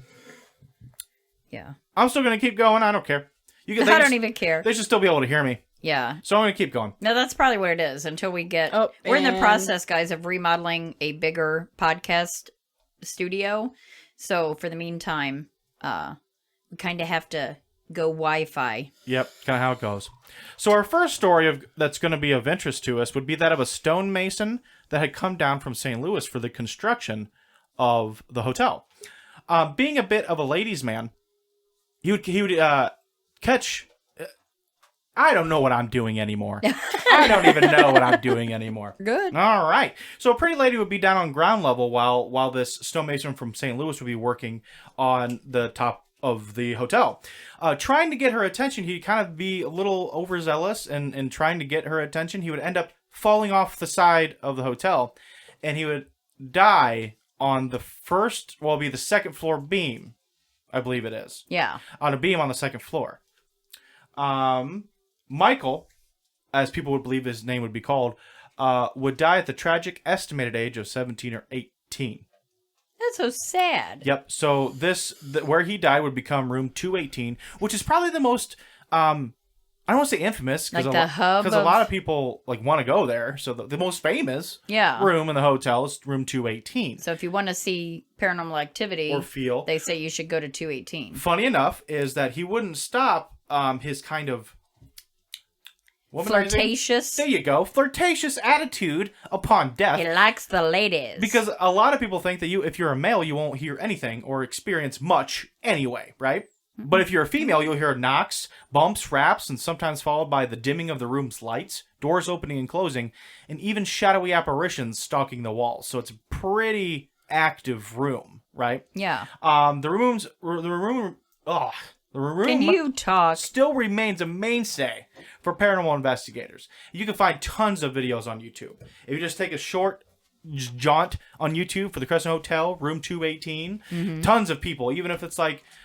Yeah. I'm still gonna keep going. I don't care. I don't even care. They should still be able to hear me. Yeah. So I'm gonna keep going. No, that's probably what it is until we get... we're in the process, guys, of remodeling a bigger podcast studio. So for the meantime, we kind of have to go Wi-Fi. Yep, kind of how it goes. So our first story that's going to be of interest to us would be that of a stonemason that had come down from St. Louis for the construction of the hotel. Being a bit of a ladies' man, he would catch... I don't know what I'm doing anymore. I don't even know what I'm doing anymore. Good. All right. So a pretty lady would be down on ground level while this stonemason from St. Louis would be working on the top of the hotel. Trying to get her attention, he'd kind of be a little overzealous and trying to get her attention. He would end up falling off the side of the hotel, and he would die on the second floor beam, I believe it is. Yeah. On a beam on the second floor. Michael, as people would believe his name would be called, would die at the tragic estimated age of 17 or 18. That's so sad. Yep. So where he died would become room 218, which is probably the most, I don't want to say infamous, because a lot of people want to go there. So the most famous room in the hotel is room 218. So if you want to see paranormal activity, or feel, they say you should go to 218. Funny enough is that he wouldn't stop his kind of flirtatious. There you go. Flirtatious attitude upon death. He likes the ladies. Because a lot of people think that if you're a male, you won't hear anything or experience much anyway, right? Mm-hmm. But if you're a female, you'll hear knocks, bumps, raps, and sometimes followed by the dimming of the room's lights, doors opening and closing, and even shadowy apparitions stalking the walls. So it's a pretty active room, right? Yeah. The room Can you talk? Still remains a mainstay for paranormal investigators. You can find tons of videos on YouTube. If you just take a short jaunt on YouTube for the Crescent Hotel, room 218, tons of people, even if it's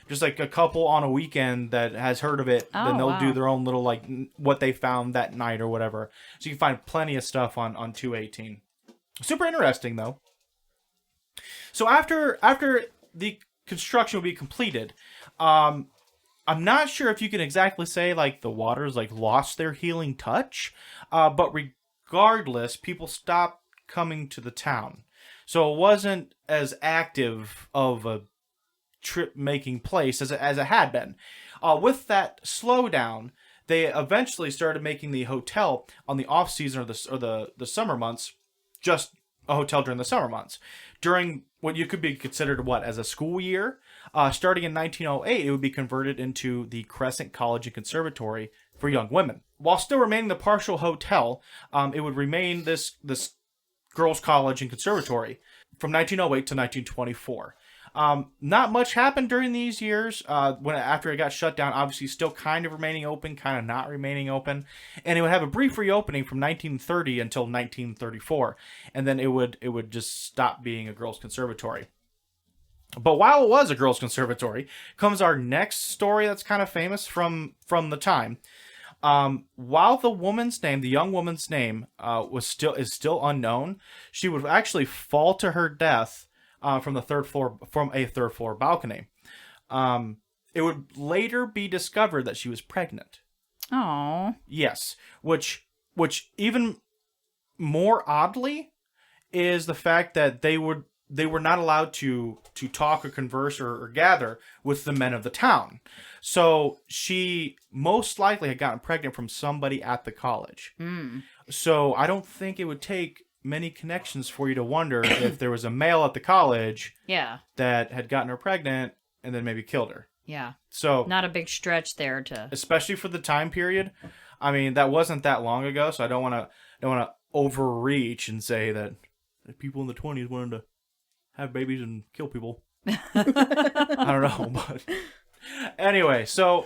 just a couple on a weekend that has heard of it, then they'll do their own little what they found that night or whatever. So you can find plenty of stuff on 218. Super interesting though. So after the construction will be completed, I'm not sure if you can exactly say the waters lost their healing touch, but regardless, people stopped coming to the town. So it wasn't as active of a trip-making place as it had been. With that slowdown, they eventually started making the hotel on the off-season or the summer months, just a hotel during the summer months. During what you could be considered as a school year, starting in 1908, it would be converted into the Crescent College and Conservatory for young women. While still remaining the partial hotel, it would remain this girls' college and conservatory from 1908 to 1924. Not much happened during these years. After it got shut down, obviously still kind of remaining open, kind of not remaining open, and it would have a brief reopening from 1930 until 1934, and then it would just stop being a girls' conservatory. But while it was a girls' conservatory, comes our next story that's kind of famous from the time. While the young woman's name, is still unknown, she would actually fall to her death from a third floor balcony. It would later be discovered that she was pregnant. Oh. Yes, which even more oddly is the fact that they were not allowed to talk or converse or gather with the men of the town. So she most likely had gotten pregnant from somebody at the college. So I don't think it would take many connections for you to wonder if there was a male at the college that had gotten her pregnant and then maybe killed her. Yeah. So not a big stretch there to... Especially for the time period. I mean, that wasn't that long ago, so I don't want to overreach and say that people in the 20s wanted to have babies and kill people. I don't know, but anyway, so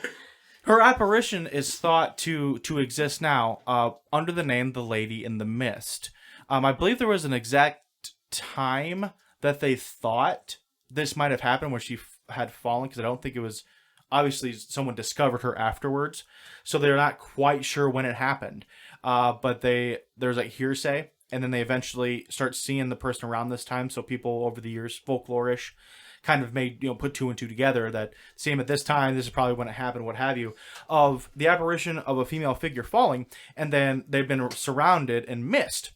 her apparition is thought to exist now under the name The Lady in the Mist. I believe there was an exact time that they thought this might have happened when she had fallen, because I don't think it was... Obviously, someone discovered her afterwards, so they're not quite sure when it happened. But there's like hearsay, and then they eventually start seeing the person around this time. So people over the years, folklore-ish, kind of made, put two and two together that same at this time, this is probably when it happened, what have you, of the apparition of a female figure falling, and then they've been surrounded and mist.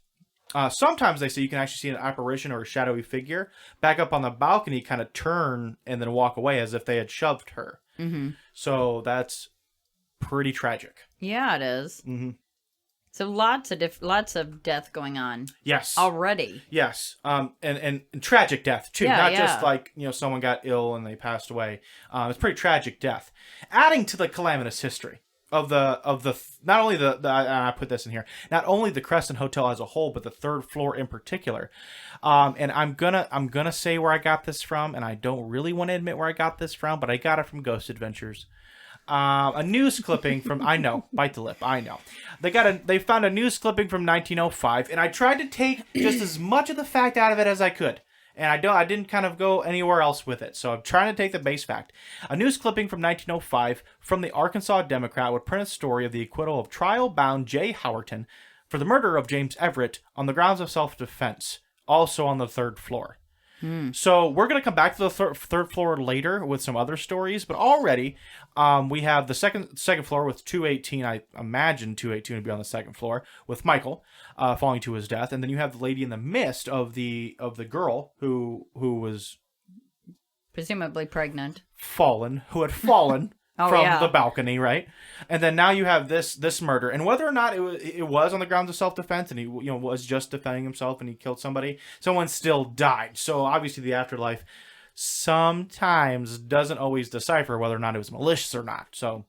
Sometimes they say you can actually see an apparition or a shadowy figure back up on the balcony, kind of turn and then walk away as if they had shoved her. Mm-hmm. So that's pretty tragic. Yeah, it is. Mm-hmm. So lots of death going on. Yes. Already. Yes. And tragic death too. Yeah, Not just like, someone got ill and they passed away. It's pretty tragic death. Adding to the calamitous history of the not only I put this in here, not only the Crescent Hotel as a whole, but the third floor in particular. And I'm gonna say where I got this from, and I don't really want to admit where I got this from, but I got it from Ghost Adventures. A news clipping from I know, bite the lip, I know. They found a news clipping from 1905, and I tried to take just as much of the fact out of it as I could. And I didn't kind of go anywhere else with it. So I'm trying to take the base fact. A news clipping from 1905 from the Arkansas Democrat would print a story of the acquittal of trial-bound Jay Howerton for the murder of James Everett on the grounds of self-defense, also on the third floor. So we're going to come back to the third floor later with some other stories, but already we have the second floor with 218. I imagine 218 would be on the second floor with Michael falling to his death, and then you have the Lady in the Mist of the girl who was presumably pregnant, who had fallen from the balcony, right? And then now you have this murder, and whether or not it was on the grounds of self-defense, and he was just defending himself and he killed somebody, someone still died. So obviously the afterlife sometimes doesn't always decipher whether or not it was malicious or not. So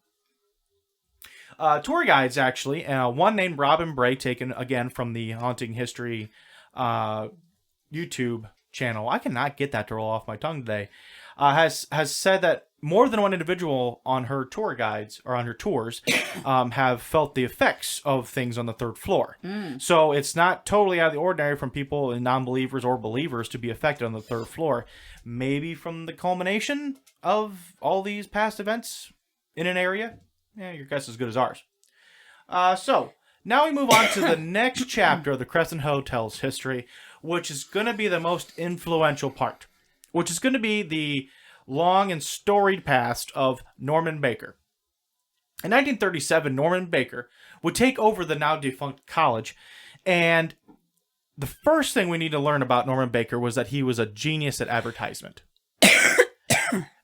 tour guides actually, one named Robin Bray, taken again from the Haunting History YouTube channel. I cannot get that to roll off my tongue today. Has said that more than one individual on her tour guides or on her tours have felt the effects of things on the third floor. So it's not totally out of the ordinary from people and non-believers or believers to be affected on the third floor. Maybe from the culmination of all these past events in an area. Yeah, your guess is as good as ours. So now we move on to the next chapter of the Crescent Hotel's history, which is going to be the most influential part, which is going to be the long and storied past of Norman Baker. In 1937, Norman Baker would take over the now defunct college, and the first thing we need to learn about Norman Baker was that he was a genius at advertisement.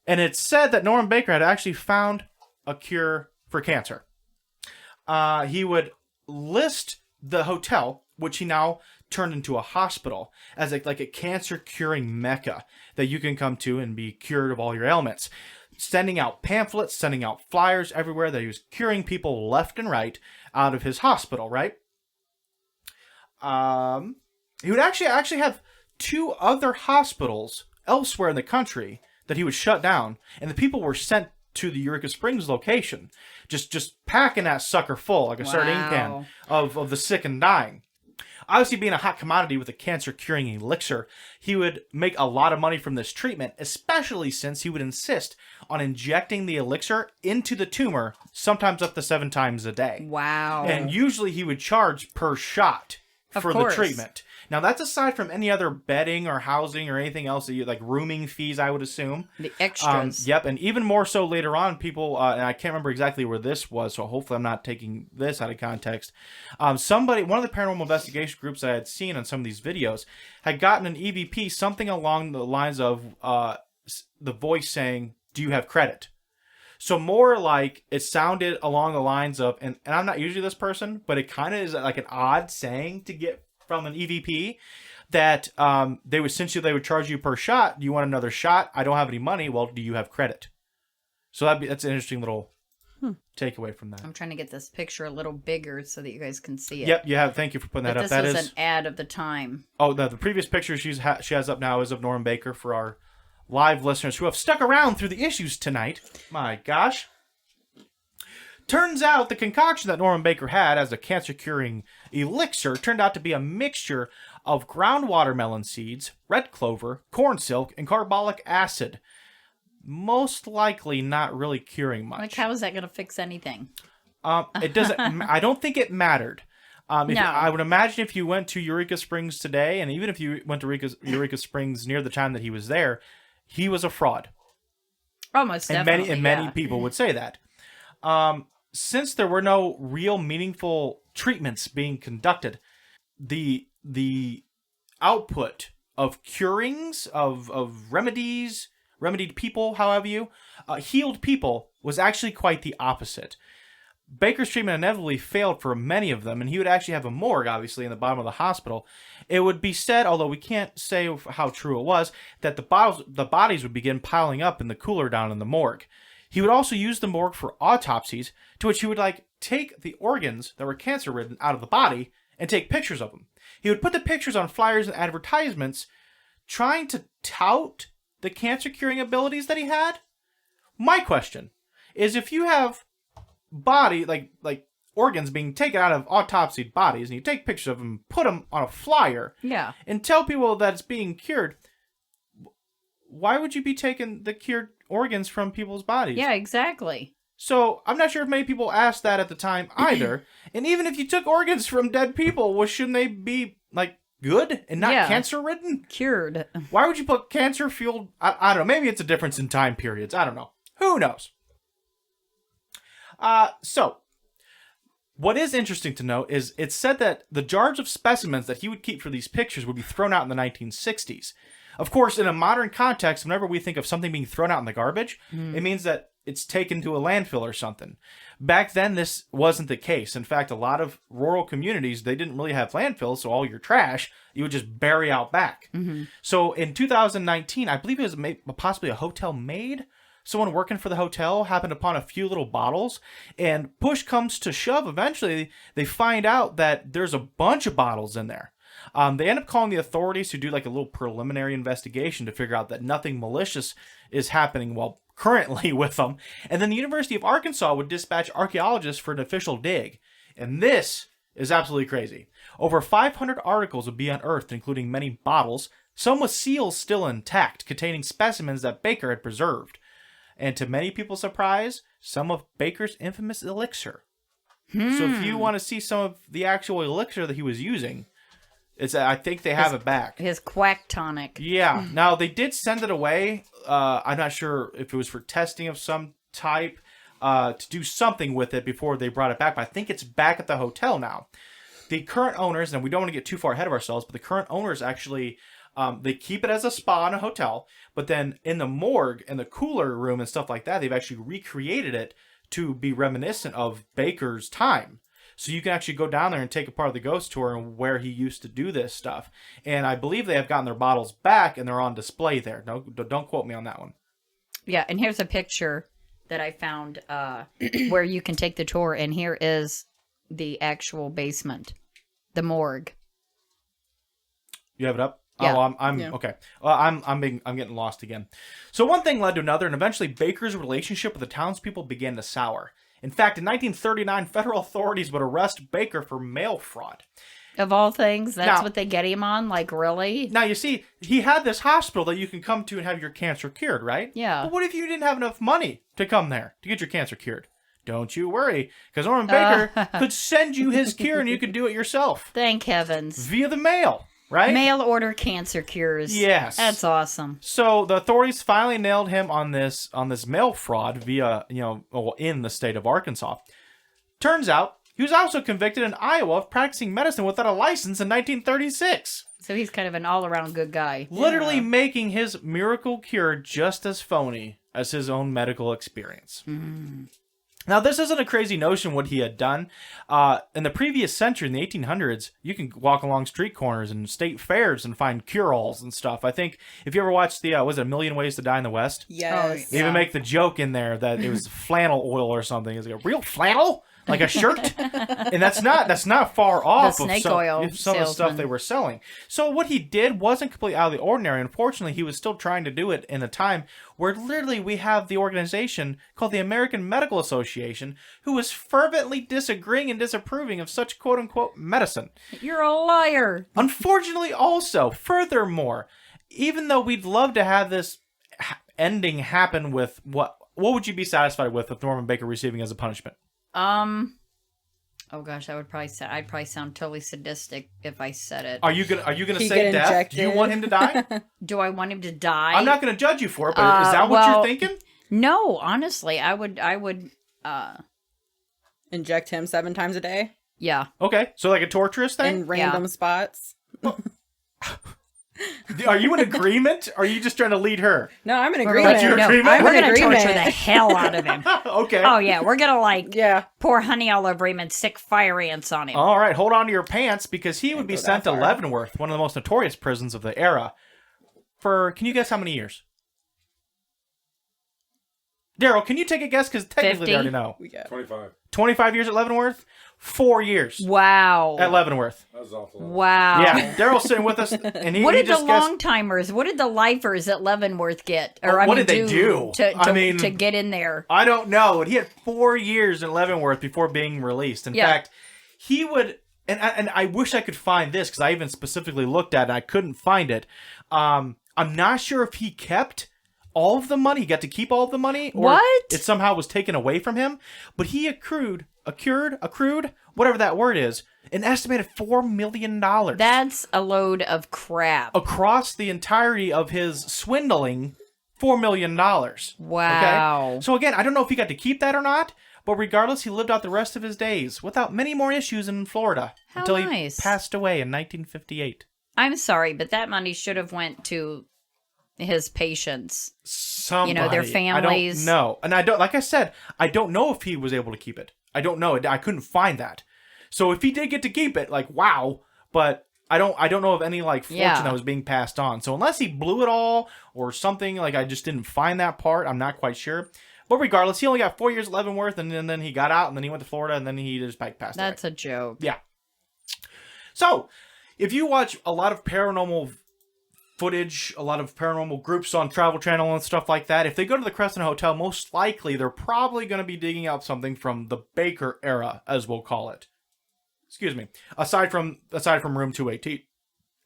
And it's said that Norman Baker had actually found a cure for cancer. He would list the hotel, which he now turned into a hospital, as a cancer-curing mecca that you can come to and be cured of all your ailments. Sending out pamphlets, sending out flyers everywhere that he was curing people left and right out of his hospital, right? He would actually have two other hospitals elsewhere in the country that he would shut down, and the people were sent to the Eureka Springs location, just packing that sucker full like a sardine can of the sick and dying. Obviously, being a hot commodity with a cancer-curing elixir, he would make a lot of money from this treatment, especially since he would insist on injecting the elixir into the tumor, sometimes up to 7 times a day. Wow. And usually he would charge per shot for the treatment. Now, that's aside from any other bedding or housing or anything else that you like, rooming fees, I would assume. The extras. Yep, and even more so later on, people, and I can't remember exactly where this was, so hopefully I'm not taking this out of context. One of the paranormal investigation groups I had seen on some of these videos had gotten an EVP, something along the lines of the voice saying, "Do you have credit?" So more like it sounded along the lines of, and I'm not usually this person, but it kind of is like an odd saying to get from an EVP that they would charge you per shot. Do you want another shot? I don't have any money. Well, do you have credit? So that's an interesting little takeaway from that. I'm trying to get this picture a little bigger so that you guys can see it. Yep, you have. Thank you for putting that up. This was an ad of the time. Oh, the previous picture she has up now is of Norman Baker for our live listeners who have stuck around through the issues tonight. My gosh. Turns out the concoction that Norman Baker had as a cancer-curing elixir turned out to be a mixture of ground watermelon seeds, red clover, corn silk, and carbolic acid. Most likely not really curing much. Like, how is that going to fix anything? It doesn't. I don't think it mattered. No. I would imagine if you went to Eureka Springs today, and even if you went to Eureka Springs near the time that he was there, he was a fraud. Almost definitely. And many people would say that. Since there were no real meaningful treatments being conducted, the output of curings, of remedies, remedied people, healed people, was actually quite the opposite. Baker's treatment inevitably failed for many of them, and he would actually have a morgue, obviously, in the bottom of the hospital. It would be said, although we can't say how true it was, that the bodies would begin piling up in the cooler down in the morgue. He would also use the morgue for autopsies, to which he would take the organs that were cancer-ridden out of the body and take pictures of them. He would put the pictures on flyers and advertisements, trying to tout the cancer-curing abilities that he had. My question is, if you have body like organs being taken out of autopsied bodies, and you take pictures of them, put them on a flyer, and tell people that it's being cured, why would you be taking the cured organs from people's bodies? Yeah, exactly. So I'm not sure if many people asked that at the time either. And even if you took organs from dead people, well, shouldn't they be good and not cancer-ridden? Cured. Why would you put cancer-fueled? I don't know. Maybe it's a difference in time periods. I don't know. Who knows? So, what is interesting to note is it's said that the jars of specimens that he would keep for these pictures would be thrown out in the 1960s. Of course, in a modern context, whenever we think of something being thrown out in the garbage, it means that it's taken to a landfill or something. Back then, this wasn't the case. In fact, a lot of rural communities, they didn't really have landfills, so all your trash, you would just bury out back. Mm-hmm. So in 2019, I believe it was possibly a hotel maid. Someone working for the hotel happened upon a few little bottles, and push comes to shove. Eventually, they find out that there's a bunch of bottles in there. They end up calling the authorities who do a little preliminary investigation to figure out that nothing malicious is happening currently with them. And then the University of Arkansas would dispatch archaeologists for an official dig. And this is absolutely crazy. Over 500 articles would be unearthed, including many bottles, some with seals still intact, containing specimens that Baker had preserved. And to many people's surprise, some of Baker's infamous elixir. So if you want to see some of the actual elixir that he was using, I think they have it back. His quack tonic. Yeah. Now, they did send it away. I'm not sure if it was for testing of some type, to do something with it before they brought it back. But I think it's back at the hotel now. The current owners, and we don't want to get too far ahead of ourselves, but the current owners actually, they keep it as a spa in a hotel. But then in the morgue and the cooler room and stuff like that, they've actually recreated it to be reminiscent of Baker's time. So you can actually go down there and take a part of the ghost tour and where he used to do this stuff. And I believe they have gotten their bottles back and they're on display there. No, don't quote me on that one. Yeah, and here's a picture that I found where you can take the tour, and here is the actual basement, the morgue. You have it up? Yeah. Oh, I'm okay. I'm getting lost again. So one thing led to another, and eventually Baker's relationship with the townspeople began to sour. In fact, in 1939, federal authorities would arrest Baker for mail fraud. Of all things, that's what they get him on? Really? Now, you see, he had this hospital that you can come to and have your cancer cured, right? Yeah. But what if you didn't have enough money to come there to get your cancer cured? Don't you worry, because Norman Baker could send you his cure and you could do it yourself. Thank heavens. Via the mail. right? Mail order cancer cures. Yes. That's awesome. So the authorities finally nailed him on this mail fraud via, in the state of Arkansas. Turns out he was also convicted in Iowa of practicing medicine without a license in 1936. So he's kind of an all-around good guy. Literally making his miracle cure just as phony as his own medical experience. Now, this isn't a crazy notion what he had done. In the previous century, in the 1800s, you can walk along street corners and state fairs and find cure-alls and stuff. I think if you ever watched the, was it A Million Ways to Die in the West? Yes. They even make the joke in there that it was flannel oil or something. It's like, real flannel? Like a shirt? And that's not far off The snake of oil some of the stuff salesman. they were selling. So what he did wasn't completely out of the ordinary. Unfortunately, he was still trying to do it in a time where literally we have the organization called the American Medical Association who was fervently disagreeing and disapproving of such quote-unquote medicine. You're a liar. Unfortunately, also, furthermore, even though we'd love to have this ending happen with what would you be satisfied with Norman Baker receiving as a punishment? Oh gosh, I'd probably sound totally sadistic if I said it. Are you gonna He say get death? injected. Do you want him to die? Do I want him to die? I'm not gonna judge you for it, but is that what well, you're thinking? No, honestly, I would. Inject him 7 times a day Yeah. Okay, so like a torturous thing? in random spots. Are you in agreement? Or are you just trying to lead her? No, I'm in We're agreement. But you're no, agreement? I'm we're in gonna agreement. torture the hell out of him. Okay. Oh yeah, we're gonna Yeah. pour honey all over him and sick fire ants on him. All right, hold on to your pants because he would be go that sent to far. Leavenworth, one of the most notorious prisons of the era, for, can you guess how many years? Daryl, can you take a guess? Because technically 50? they already know. We got 25. 25 years at Leavenworth? 4 years Wow. at Leavenworth. That was awful. Wow. Yeah, Daryl's sitting with us, and he What he did the just guessed. long timers? What did the lifers at Leavenworth get? Or What did they do? to get in there? I don't know. He had 4 years in Leavenworth before being released. In Yeah. fact, he would, and I wish I could find this because I even specifically looked at it and I couldn't find it. I'm not sure if he kept all of the money. He got to keep all of the money, or What? it somehow was taken away from him. But he accrued, whatever that word is, an estimated $4 million. That's a load of crap. Across the entirety of his swindling $4 million. Wow. Okay? So again, I don't know if he got to keep that or not, but regardless, he lived out the rest of his days without many more issues in Florida How until nice. he passed away in 1958. I'm sorry, but that money should have went to his patients. Somebody, their families. I don't know. And I don't, like I said, I don't know if he was able to keep it. I don't know. I couldn't find that. So if he did get to keep it, like, wow. But I don't know of any, like, fortune Yeah. that was being passed on. So unless he blew it all or something, like, I just didn't find that part, I'm not quite sure. But regardless, he only got 4 years at Leavenworth, and then he got out, and then he went to Florida, and then he just passed away. That's a joke. Yeah. So, if you watch a lot of paranormal footage, a lot of paranormal groups on Travel Channel and stuff like that, if they go to the Crescent Hotel, most likely they're probably going to be digging out something from the Baker era, as we'll call it. Excuse me. Aside from room 218.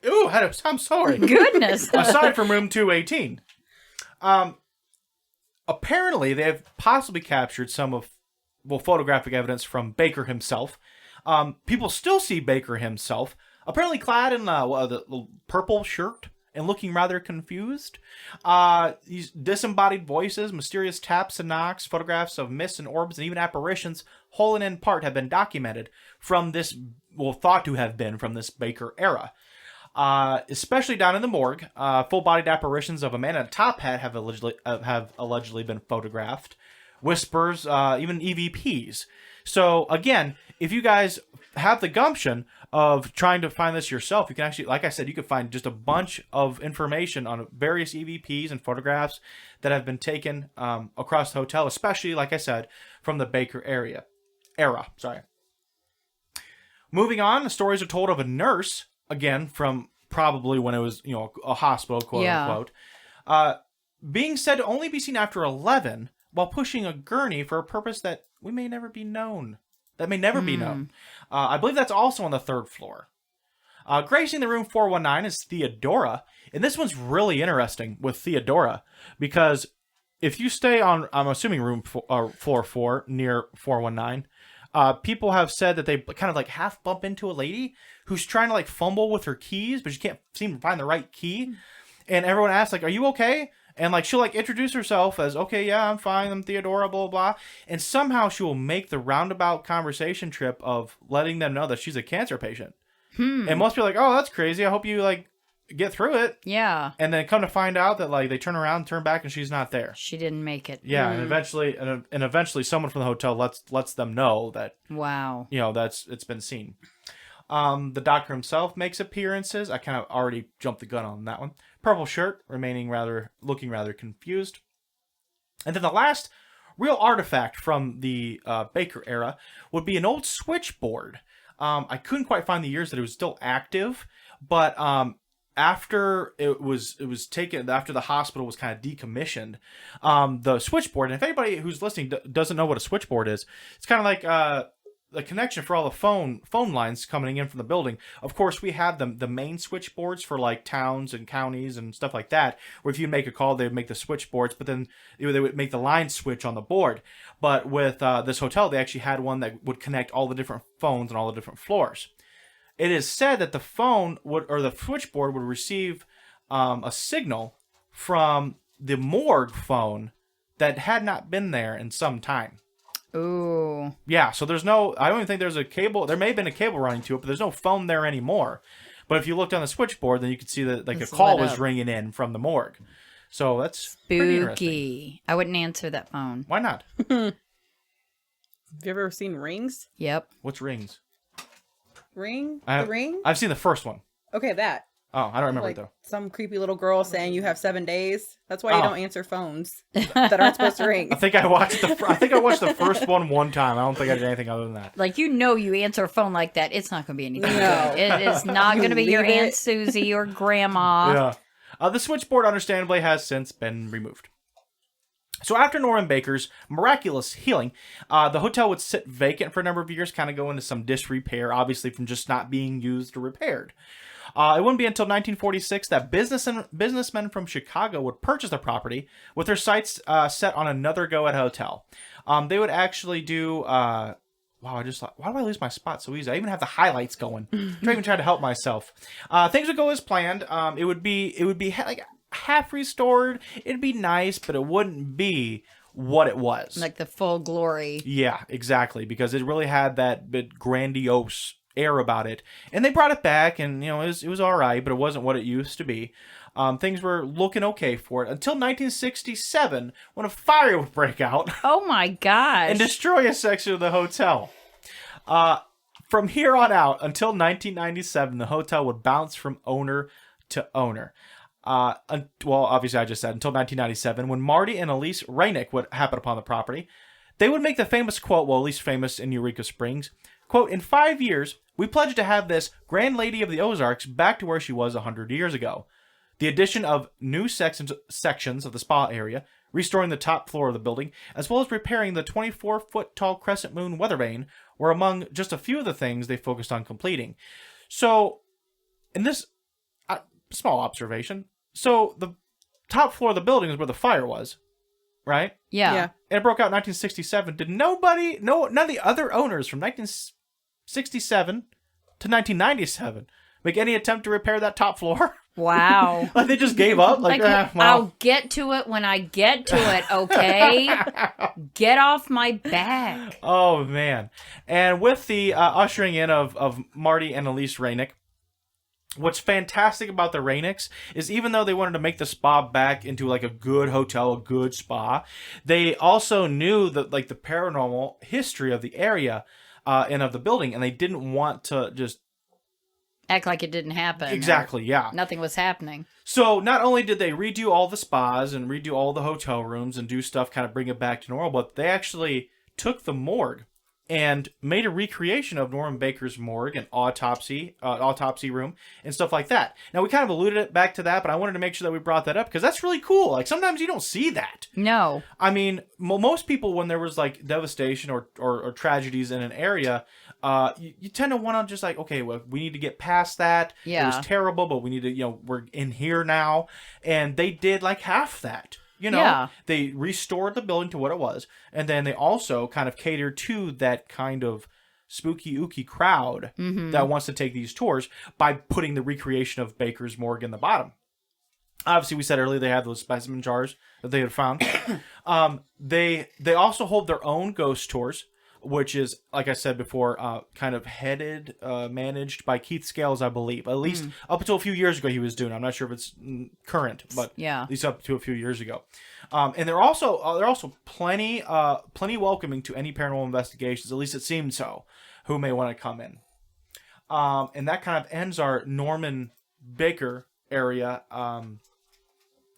Ooh, I'm sorry. Goodness. Aside from room 218. Apparently, they have possibly captured some of, photographic evidence from Baker himself. People still see Baker himself, apparently clad in the purple shirt and looking rather confused. These disembodied voices, mysterious taps and knocks, photographs of mists and orbs, and even apparitions, whole and in part, have been documented from this, thought to have been from this Baker era. Especially down in the morgue, full-bodied apparitions of a man in a top hat have allegedly been photographed. Whispers, even EVPs. So again, if you guys have the gumption of trying to find this yourself, you can actually, like I said, you can find just a bunch of information on various EVPs and photographs that have been taken across the hotel, especially, like I said, from the Baker era. Moving on, the stories are told of a nurse, again, from probably when it was, a hospital, quote unquote, being said to only be seen after 11 while pushing a gurney for a purpose that may never be known. I believe that's also on the 3rd floor. Gracing the room 419 is Theodora, and this one's really interesting with Theodora because if you stay on, I'm assuming floor 4 near 419, People have said that they kind of like half bump into a lady who's trying to like fumble with her keys, but she can't seem to find the right key. And everyone asks like, "Are you okay?" And like she'll like introduce herself as, "Okay, yeah, I'm fine. I'm Theodora, blah, blah, blah." And somehow she will make the roundabout conversation trip of letting them know that she's a cancer patient. And most people are like, "Oh, that's crazy. I hope you like get through it." Yeah. And then come to find out that like they turn around, turn back, and she's not there. She didn't make it. Yeah, and eventually someone from the hotel lets them know that, Wow. you know, it's been seen. The doctor himself makes appearances. I kind of already jumped the gun on that one. Purple shirt, looking rather confused. And then the last real artifact from the Baker era would be an old switchboard. I couldn't quite find the years that it was still active, but after it was taken, after the hospital was kind of decommissioned, the switchboard, and if anybody who's listening doesn't know what a switchboard is, it's kind of like the connection for all the phone lines coming in from the building. Of course, we have the main switchboards for like towns and counties and stuff like that, where if you make a call, they would make the switchboards, but then they would make the line switch on the board. But with this hotel, they actually had one that would connect all the different phones on all the different floors. It is said that the the switchboard would receive a signal from the morgue phone that had not been there in some time. Ooh. Yeah, so I don't even think there's a cable. There may have been a cable running to it, but there's no phone there anymore. But if you looked on the switchboard, then you could see that like It's a call lit was up. ringing in from the morgue. So that's pretty interesting. Spooky. I wouldn't answer that phone. Why not? Have you ever seen Rings? Yep. What's Rings? Ring? The Ring? I've seen the first one. Okay, that. Oh, I don't remember Like it though. some creepy little girl saying you have 7 days. That's why you don't answer phones that aren't supposed to ring. I think I watched the first one time. I don't think I did anything other than that. Like, you answer a phone like that, it's not going to be anything No. good. It is not going to be your Leave it. Aunt Susie or Grandma. Yeah. The switchboard, understandably, has since been removed. So after Norman Baker's miraculous healing, the hotel would sit vacant for a number of years, kind of go into some disrepair, obviously from just not being used or repaired. It wouldn't be until 1946 that businessmen from Chicago would purchase the property with their sights set on another go-at hotel. They would actually do... wow, why do I lose my spot so easy? I even have the highlights going. I'm even trying to help myself. Things would go as planned. It would be like half restored. It'd be nice, but it wouldn't be what it was. Like the full glory. Yeah, exactly, because it really had that bit grandiose air about it, and they brought it back, and it was all right, but it wasn't what it used to be. Things were looking okay for it until 1967, when a fire would break out. Oh my gosh. And destroy a section of the hotel. From here on out until 1997, the hotel would bounce from owner to owner. Well, obviously I just said until 1997, when Marty and Elise Rainick would happen upon the property. They would make the famous quote, well, at least famous in Eureka Springs, quote, "In 5 years, we pledge to have this Grand Lady of the Ozarks back to where she was 100 years ago. The addition of new sections of the spa area, restoring the top floor of the building, as well as repairing the 24-foot-tall crescent moon weather vane were among just a few of the things they focused on completing." So, in this small observation, so the top floor of the building is where the fire was, right? Yeah. And it broke out in 1967. Did none of the other owners from 1967 to 1997 make any attempt to repair that top floor? Wow. Like they just gave up? Like, well. I'll get to it when I get to it, okay? Get off my back. Oh, man. And with the ushering in of Marty and Elise Rainick, what's fantastic about the Rainicks is even though they wanted to make the spa back into like a good hotel, a good spa, they also knew that like the paranormal history of the area and of the building, and they didn't want to just Act like it didn't happen. exactly, yeah. Nothing was happening. So not only did they redo all the spas and redo all the hotel rooms and do stuff kind of bring it back to normal, but they actually took the morgue and made a recreation of Norman Baker's morgue and autopsy room and stuff like that. Now, we kind of alluded it back to that, but I wanted to make sure that we brought that up because that's really cool. Like, sometimes you don't see that. No. I mean, most people, when there was, like, devastation or tragedies in an area, you tend to want to just, like, okay, well, we need to get past that. Yeah. It was terrible, but we need to, we're in here now. And they did, like, half that. You know, Yeah. they restored the building to what it was, and then they also kind of catered to that kind of spooky ooky crowd that wants to take these tours by putting the recreation of Baker's morgue in the bottom. Obviously, we said earlier they have those specimen jars that they had found. They also hold their own ghost tours, which is, like I said before, kind of managed by Keith Scales, I believe. At least up until a few years ago he was doing. I'm not sure if it's current, but at least up to a few years ago. And they're also plenty welcoming to any paranormal investigations. At least it seems so. Who may want to come in. And that kind of ends our Norman Baker area.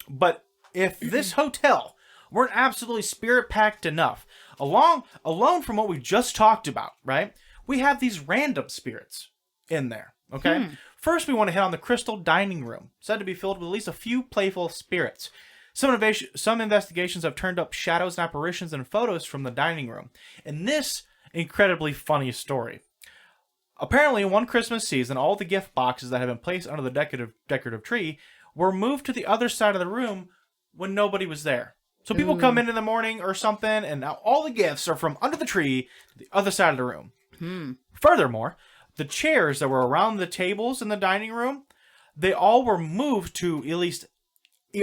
But if this hotel weren't absolutely spirit-packed enough, alone from what we just talked about, right? We have these random spirits in there, okay? First, we want to hit on the crystal dining room, said to be filled with at least a few playful spirits. Some investigations have turned up shadows and apparitions and photos from the dining room. In this incredibly funny story, apparently one Christmas season, all the gift boxes that had been placed under the decorative tree were moved to the other side of the room when nobody was there. So people come in the morning or something, and now all the gifts are from under the tree to the other side of the room. Furthermore, the chairs that were around the tables in the dining room, they all were moved to at least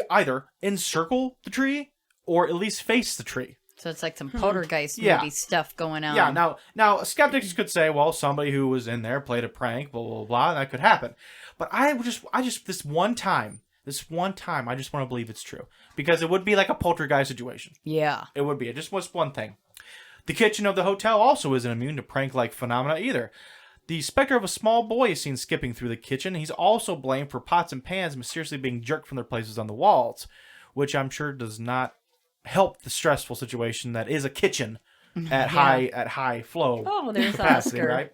either encircle the tree or at least face the tree. So it's like some poltergeist movie stuff going on. Yeah, now skeptics could say, well, somebody who was in there played a prank, blah, blah, blah, and that could happen. But I just this one time, I just want to believe it's true. Because it would be like a poltergeist situation. Yeah. It would be. It just was one thing. The kitchen of the hotel also isn't immune to prank-like phenomena either. The specter of a small boy is seen skipping through the kitchen. He's also blamed for pots and pans mysteriously being jerked from their places on the walls, which I'm sure does not help the stressful situation that is a kitchen at high flow. Oh, there's capacity, Oscar. right?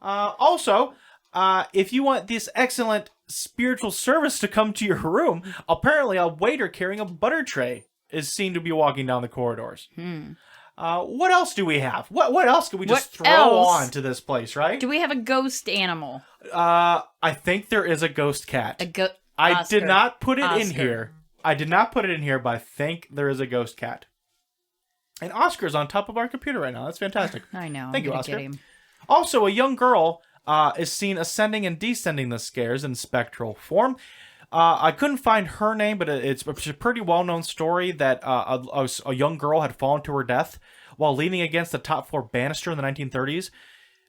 Also, if you want this excellent spiritual service to come to your room, apparently a waiter carrying a butter tray is seen to be walking down the corridors. What else do we have? What else can we just throw on to this place, right? Do we have a ghost animal? I think there is a ghost cat. I did not put it in here. I did not put it in here, but I think there is a ghost cat. And Oscar's on top of our computer right now. That's fantastic. I know. Thank you, Oscar. Also, a young girl is seen ascending and descending the stairs in spectral form. I couldn't find her name, but it's a pretty well-known story that a young girl had fallen to her death while leaning against the top floor banister in the 1930s.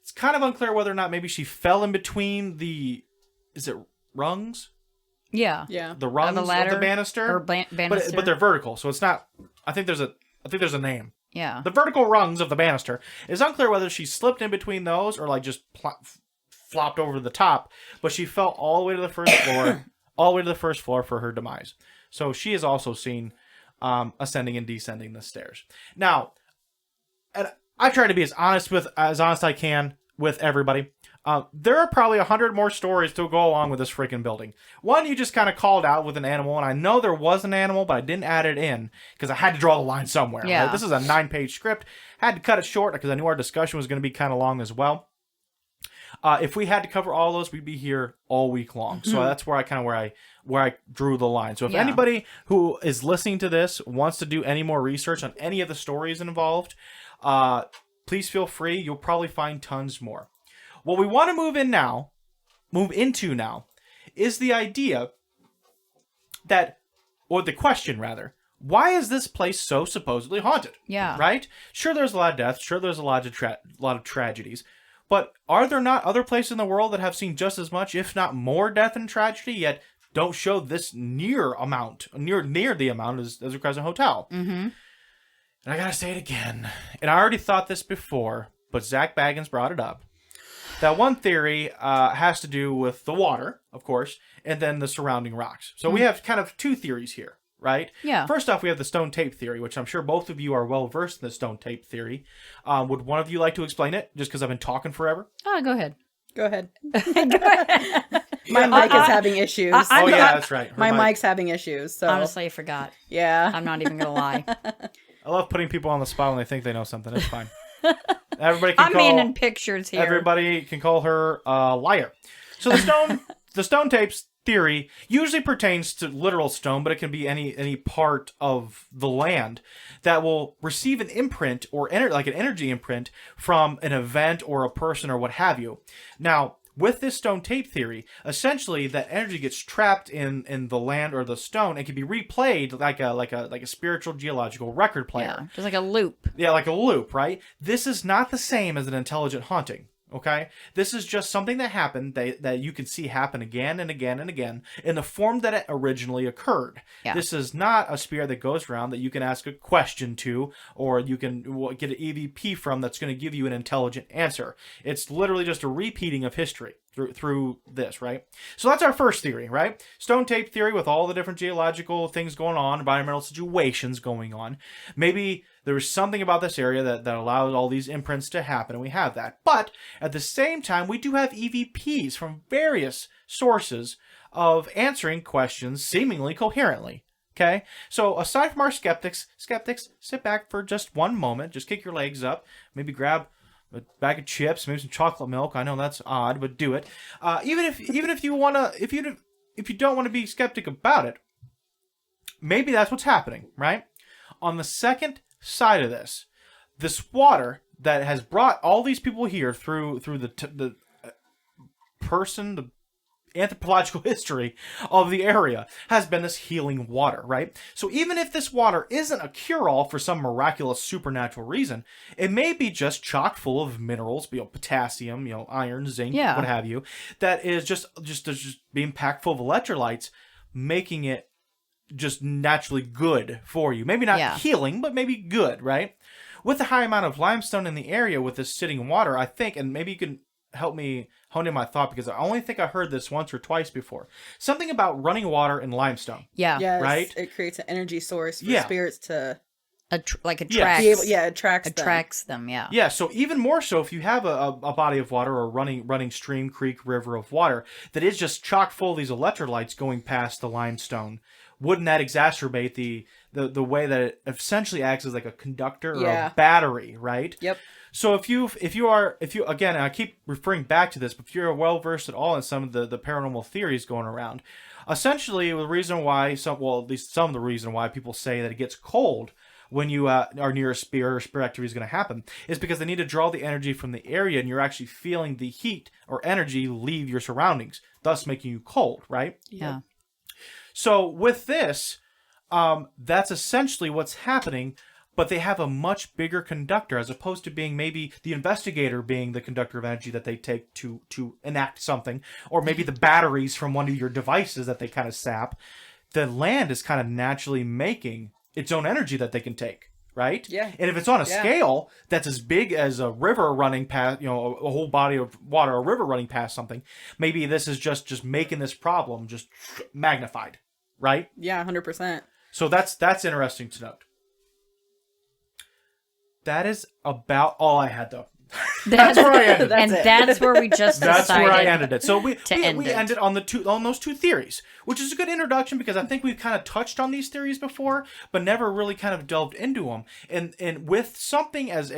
It's kind of unclear whether or not maybe she fell in between is it rungs? Yeah. The rungs of the banister? Or banister. But they're vertical, so it's not... I think there's a name. Yeah. The vertical rungs of the banister. It's unclear whether she slipped in between those or like just flopped over the top, but she fell all the way to the first floor, for her demise. So she is also seen ascending and descending the stairs. Now, and I try to be as honest as I can with everybody. There are probably 100 more stories to go along with this freaking building. One you just kind of called out with an animal, and I know there was an animal, but I didn't add it in because I had to draw the line somewhere. Yeah. Right? This is a 9-page script. Had to cut it short because I knew our discussion was going to be kind of long as well. If we had to cover all those, we'd be here all week long. So that's where I drew the line. So if anybody who is listening to this wants to do any more research on any of the stories involved, please feel free. You'll probably find tons more. What we want to move into now, is the idea that, or the question rather, why is this place so supposedly haunted? Yeah. Right? Sure, there's a lot of death. Sure, there's a lot of tragedies. But are there not other places in the world that have seen just as much, if not more, death and tragedy, yet don't show this near the amount as the Crescent Hotel? Mm-hmm. And I gotta say it again. And I already thought this before, but Zach Baggins brought it up. That one theory has to do with the water, of course, and then the surrounding rocks. So we have kind of two theories here, right? Yeah. First off, we have the stone tape theory, which I'm sure both of you are well versed in the stone tape theory. Would one of you like to explain it, just because I've been talking forever? Oh, go ahead. Go ahead. Go ahead. My mic is having issues. Oh, yeah, that's right. My mic's having issues. So Honestly, I forgot. yeah. I'm not even going to lie. I love putting people on the spot when they think they know something. It's fine. Everybody can I'm call... in pictures here. Everybody can call her a liar. So the stone tapes theory usually pertains to literal stone, but it can be any part of the land that will receive an imprint or like an energy imprint from an event or a person or what have you. Now, with this stone tape theory, essentially that energy gets trapped in the land or the stone and can be replayed like a spiritual geological record player. Yeah, just like a loop. Yeah, like a loop, right? This is not the same as an intelligent haunting. Okay? This is just something that happened that you can see happen again and again and again in the form that it originally occurred. Yeah. This is not a spirit that goes around that you can ask a question to or you can get an EVP from that's going to give you an intelligent answer. It's literally just a repeating of history through this, right? So that's our first theory, right? Stone tape theory with all the different geological things going on, environmental situations going on. Maybe there was something about this area that allowed all these imprints to happen, and we have that. But at the same time, we do have EVPs from various sources of answering questions seemingly coherently. Okay? So aside from our skeptics, sit back for just one moment, just kick your legs up, maybe grab a bag of chips, maybe some chocolate milk. I know that's odd, but do it. Even if you if you don't want to be skeptic about it, maybe that's what's happening, right? On the second side of this water that has brought all these people here through the anthropological history of the area has been this healing water, right? So even if this water isn't a cure-all for some miraculous supernatural reason, it may be just chock full of minerals, potassium, iron, zinc, what have you, that is just being packed full of electrolytes, making it just naturally good for you. Maybe not healing, but maybe good, right? With the high amount of limestone in the area with this sitting water, I think, and maybe you can help me hone in my thought because I only think I heard this once or twice before. Something about running water in limestone. Yeah. Yes, right? It creates an energy source for spirits to attracts them. Yeah. Yeah. So even more so, if you have a body of water or running stream, creek, river of water that is just chock full of these electrolytes going past the limestone, wouldn't that exacerbate the way that it essentially acts as like a conductor or a battery, right? Yep. So if you again, and I keep referring back to this, but if you're well versed at all in some of the paranormal theories going around, essentially the reason why at least some of the reason why people say that it gets cold when you are near a spirit or spirit activity is going to happen is because they need to draw the energy from the area and you're actually feeling the heat or energy leave your surroundings, thus making you cold, right? Yeah. So with this, that's essentially what's happening, but they have a much bigger conductor as opposed to being maybe the investigator being the conductor of energy that they take to enact something, or maybe the batteries from one of your devices that they kind of sap. The land is kind of naturally making its own energy that they can take, right? Yeah. And if it's on a scale that's as big as a river running past, a whole body of water, a river running past something, maybe this is just making this problem just magnified, right? Yeah, 100%. So that's interesting to note. That is about all I had, though. That's where I ended. That's where we just decided. That's where I ended it. So we end ended on those two theories, which is a good introduction because I think we've kind of touched on these theories before, but never really kind of delved into them. And with something as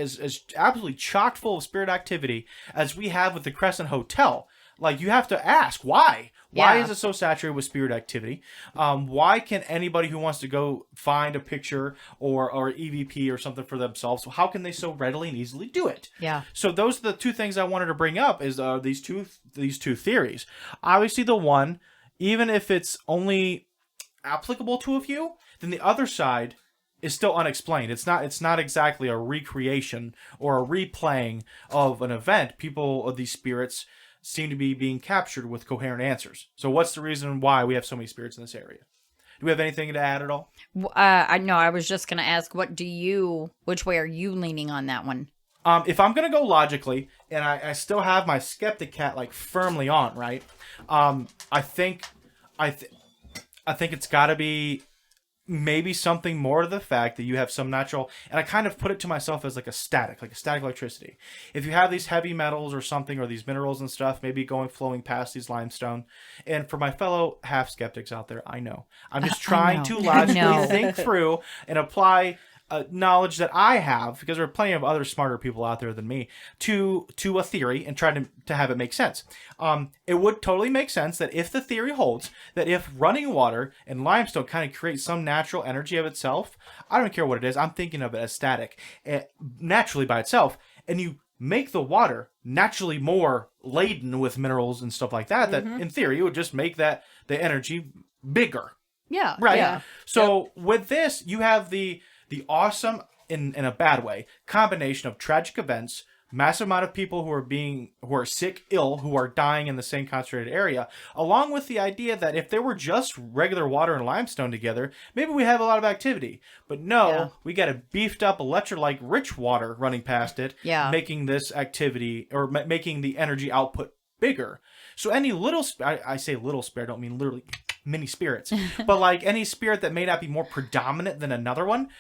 absolutely chock full of spirit activity as we have with the Crescent Hotel, like you have to ask why. Why is it so saturated with spirit activity? Why can anybody who wants to go find a picture or EVP or something for themselves, how can they so readily and easily do it? Yeah. So those are the two things I wanted to bring up is these two theories. Obviously the one, even if it's only applicable to a few, then the other side is still unexplained. It's not exactly a recreation or a replaying of an event. People of these spirits seem to be being captured with coherent answers. So what's the reason why we have so many spirits in this area? Do we have anything to add at all? I know. I was just going to ask, which way are you leaning on that one? If I'm going to go logically, and I still have my skeptic hat like firmly on, right? I think it's got to be maybe something more to the fact that you have some natural, and I kind of put it to myself as like a static electricity. If you have these heavy metals or something, or these minerals and stuff, maybe flowing past these limestone. And for my fellow half skeptics out there, I know I'm just trying to logically think through and apply knowledge that I have, because there are plenty of other smarter people out there than me, to a theory and try to have it make sense. It would totally make sense that if the theory holds, that if running water and limestone kind of create some natural energy of itself, I don't care what it is, I'm thinking of it as static, naturally by itself, and you make the water naturally more laden with minerals and stuff like that, that in theory would just make the energy bigger. Yeah. Right. Yeah. So with this, you have the awesome, in a bad way, combination of tragic events, massive amount of people who are sick, ill, who are dying in the same concentrated area, along with the idea that if there were just regular water and limestone together, maybe we have a lot of activity. But no, we got a beefed up electrolyte rich water running past it, making this activity, or making the energy output bigger. So any little, I say little spirit, I don't mean literally many spirits, but like any spirit that may not be more predominant than another one,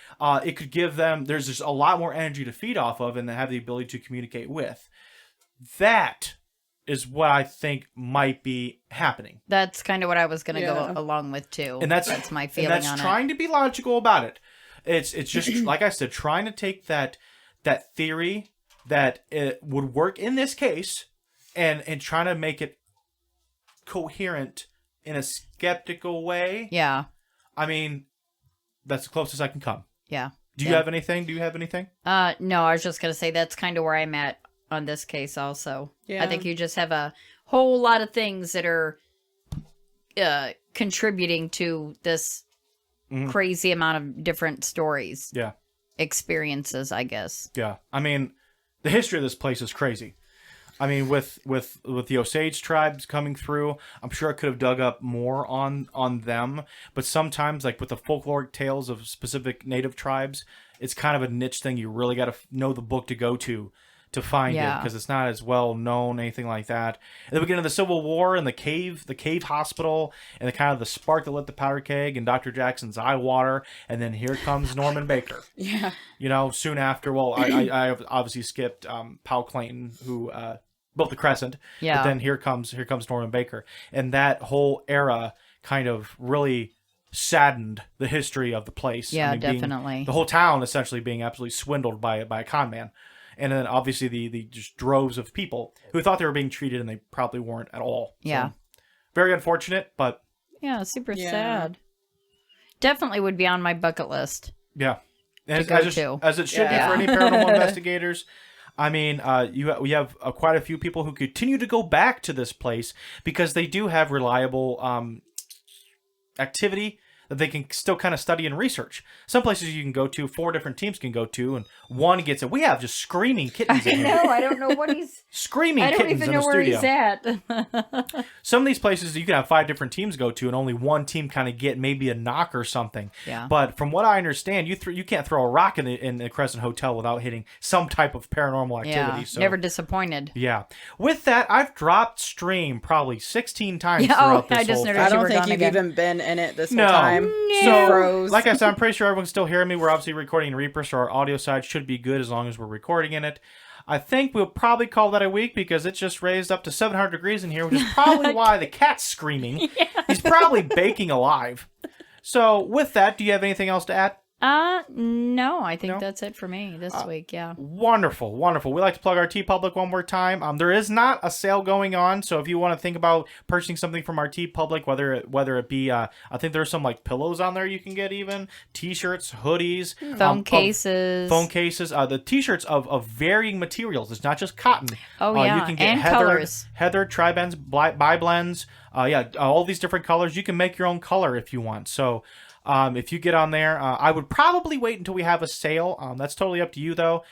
it could give them, there's just a lot more energy to feed off of and they have the ability to communicate with. That is what I think might be happening. That's kind of what I was going to go along with too. And that's my feeling on it. And that's trying to be logical about it. It's just, like I said, trying to take that theory that it would work in this case and trying to make it coherent in a skeptical way. Yeah. I mean, that's the closest I can come. Yeah. Do you have anything? No, I was just going to say that's kind of where I'm at on this case also. Yeah. I think you just have a whole lot of things that are contributing to this crazy amount of different stories. Yeah. Experiences, I guess. Yeah. I mean, the history of this place is crazy. I mean, with the Osage tribes coming through, I'm sure I could have dug up more on them. But sometimes, like with the folkloric tales of specific native tribes, it's kind of a niche thing. You really got to know the book to go to find it, because it's not as well known, anything like that. At the beginning of the Civil War, and the cave hospital, and the kind of the spark that lit the powder keg, and Dr. Jackson's eye water, and then here comes Norman Baker. Yeah. You know, soon after, well, I obviously skipped Powell Clayton, who built the Crescent. Yeah. But then here comes Norman Baker, and that whole era kind of really saddened the history of the place. Yeah, I mean, definitely. The whole town essentially being absolutely swindled by a con man. And then obviously the just droves of people who thought they were being treated and they probably weren't at all. Yeah. So, very unfortunate, but... Yeah, super sad. Definitely would be on my bucket list. Yeah. And as it should be for any paranormal investigators. I mean, we have quite a few people who continue to go back to this place because they do have reliable activity that they can still kind of study and research. Some places you can go to, 4 different teams can go to, and one gets it. We have just screaming kittens in here. I don't know what he's... Screaming kittens in the studio. I don't even know where he's at. Some of these places you can have 5 different teams go to, and only one team kind of get maybe a knock or something. Yeah. But from what I understand, you can't throw a rock in the Crescent Hotel without hitting some type of paranormal activity. Yeah, so. never disappointed. Yeah. With that, I've dropped stream probably 16 times throughout this whole thing. I don't think you've even been in it this whole time. So, froze. Like I said, I'm pretty sure everyone's still hearing me. We're obviously recording in Reaper, so our audio side should be good as long as we're recording in it. I think we'll probably call that a week because it's just raised up to 700 degrees in here, which is probably why the cat's screaming. Yeah. He's probably baking alive. So with that, do you have anything else to add? No, I think that's it for me this week, yeah. Wonderful, wonderful. We like to plug our TeePublic one more time. There is not a sale going on, so if you want to think about purchasing something from our TeePublic, whether it be, I think there's some like pillows on there you can get even, t-shirts, hoodies. Phone cases. The t-shirts of varying materials. It's not just cotton. Oh, yeah, you can get and colors. Heather, tri-blends, bi-blends, all these different colors. You can make your own color if you want, so... if you get on there, I would probably wait until we have a sale. That's totally up to you, though.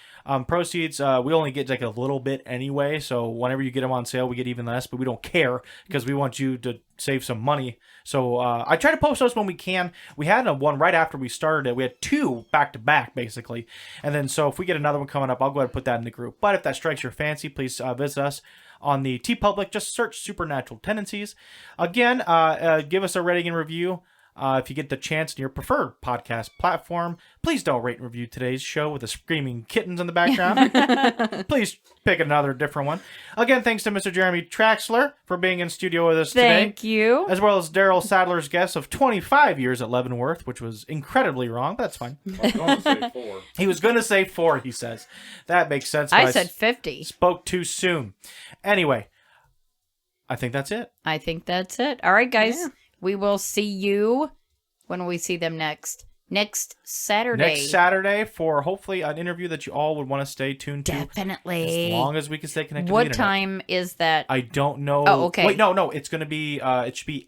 Proceeds, we only get like a little bit anyway, so whenever you get them on sale, we get even less, but we don't care because we want you to save some money. So I try to post those when we can. We had one right after we started it. We had 2 back-to-back, basically. And then, so if we get another one coming up, I'll go ahead and put that in the group. But if that strikes your fancy, please visit us on the TeePublic. Just search Supernatural Tendencies. Again, give us a rating and review. If you get the chance in your preferred podcast platform, please don't rate and review today's show with the screaming kittens in the background. Please pick another different one. Again, thanks to Mr. Jeremy Traxler for being in studio with us today. Thank you. As well as Daryl Sadler's guess of 25 years at Leavenworth, which was incredibly wrong, but that's fine. I was going to say 4. He was going to say 4, he says. That makes sense. I said 50. Spoke too soon. Anyway, I think that's it. I think that's it. All right, guys. We will see you when will we see them next? Next Saturday. Next Saturday for hopefully an interview that you all would want to stay tuned to. Definitely. As long as we can stay connected. What time is that? I don't know. Oh, okay. Wait, no. It's going to be, it should be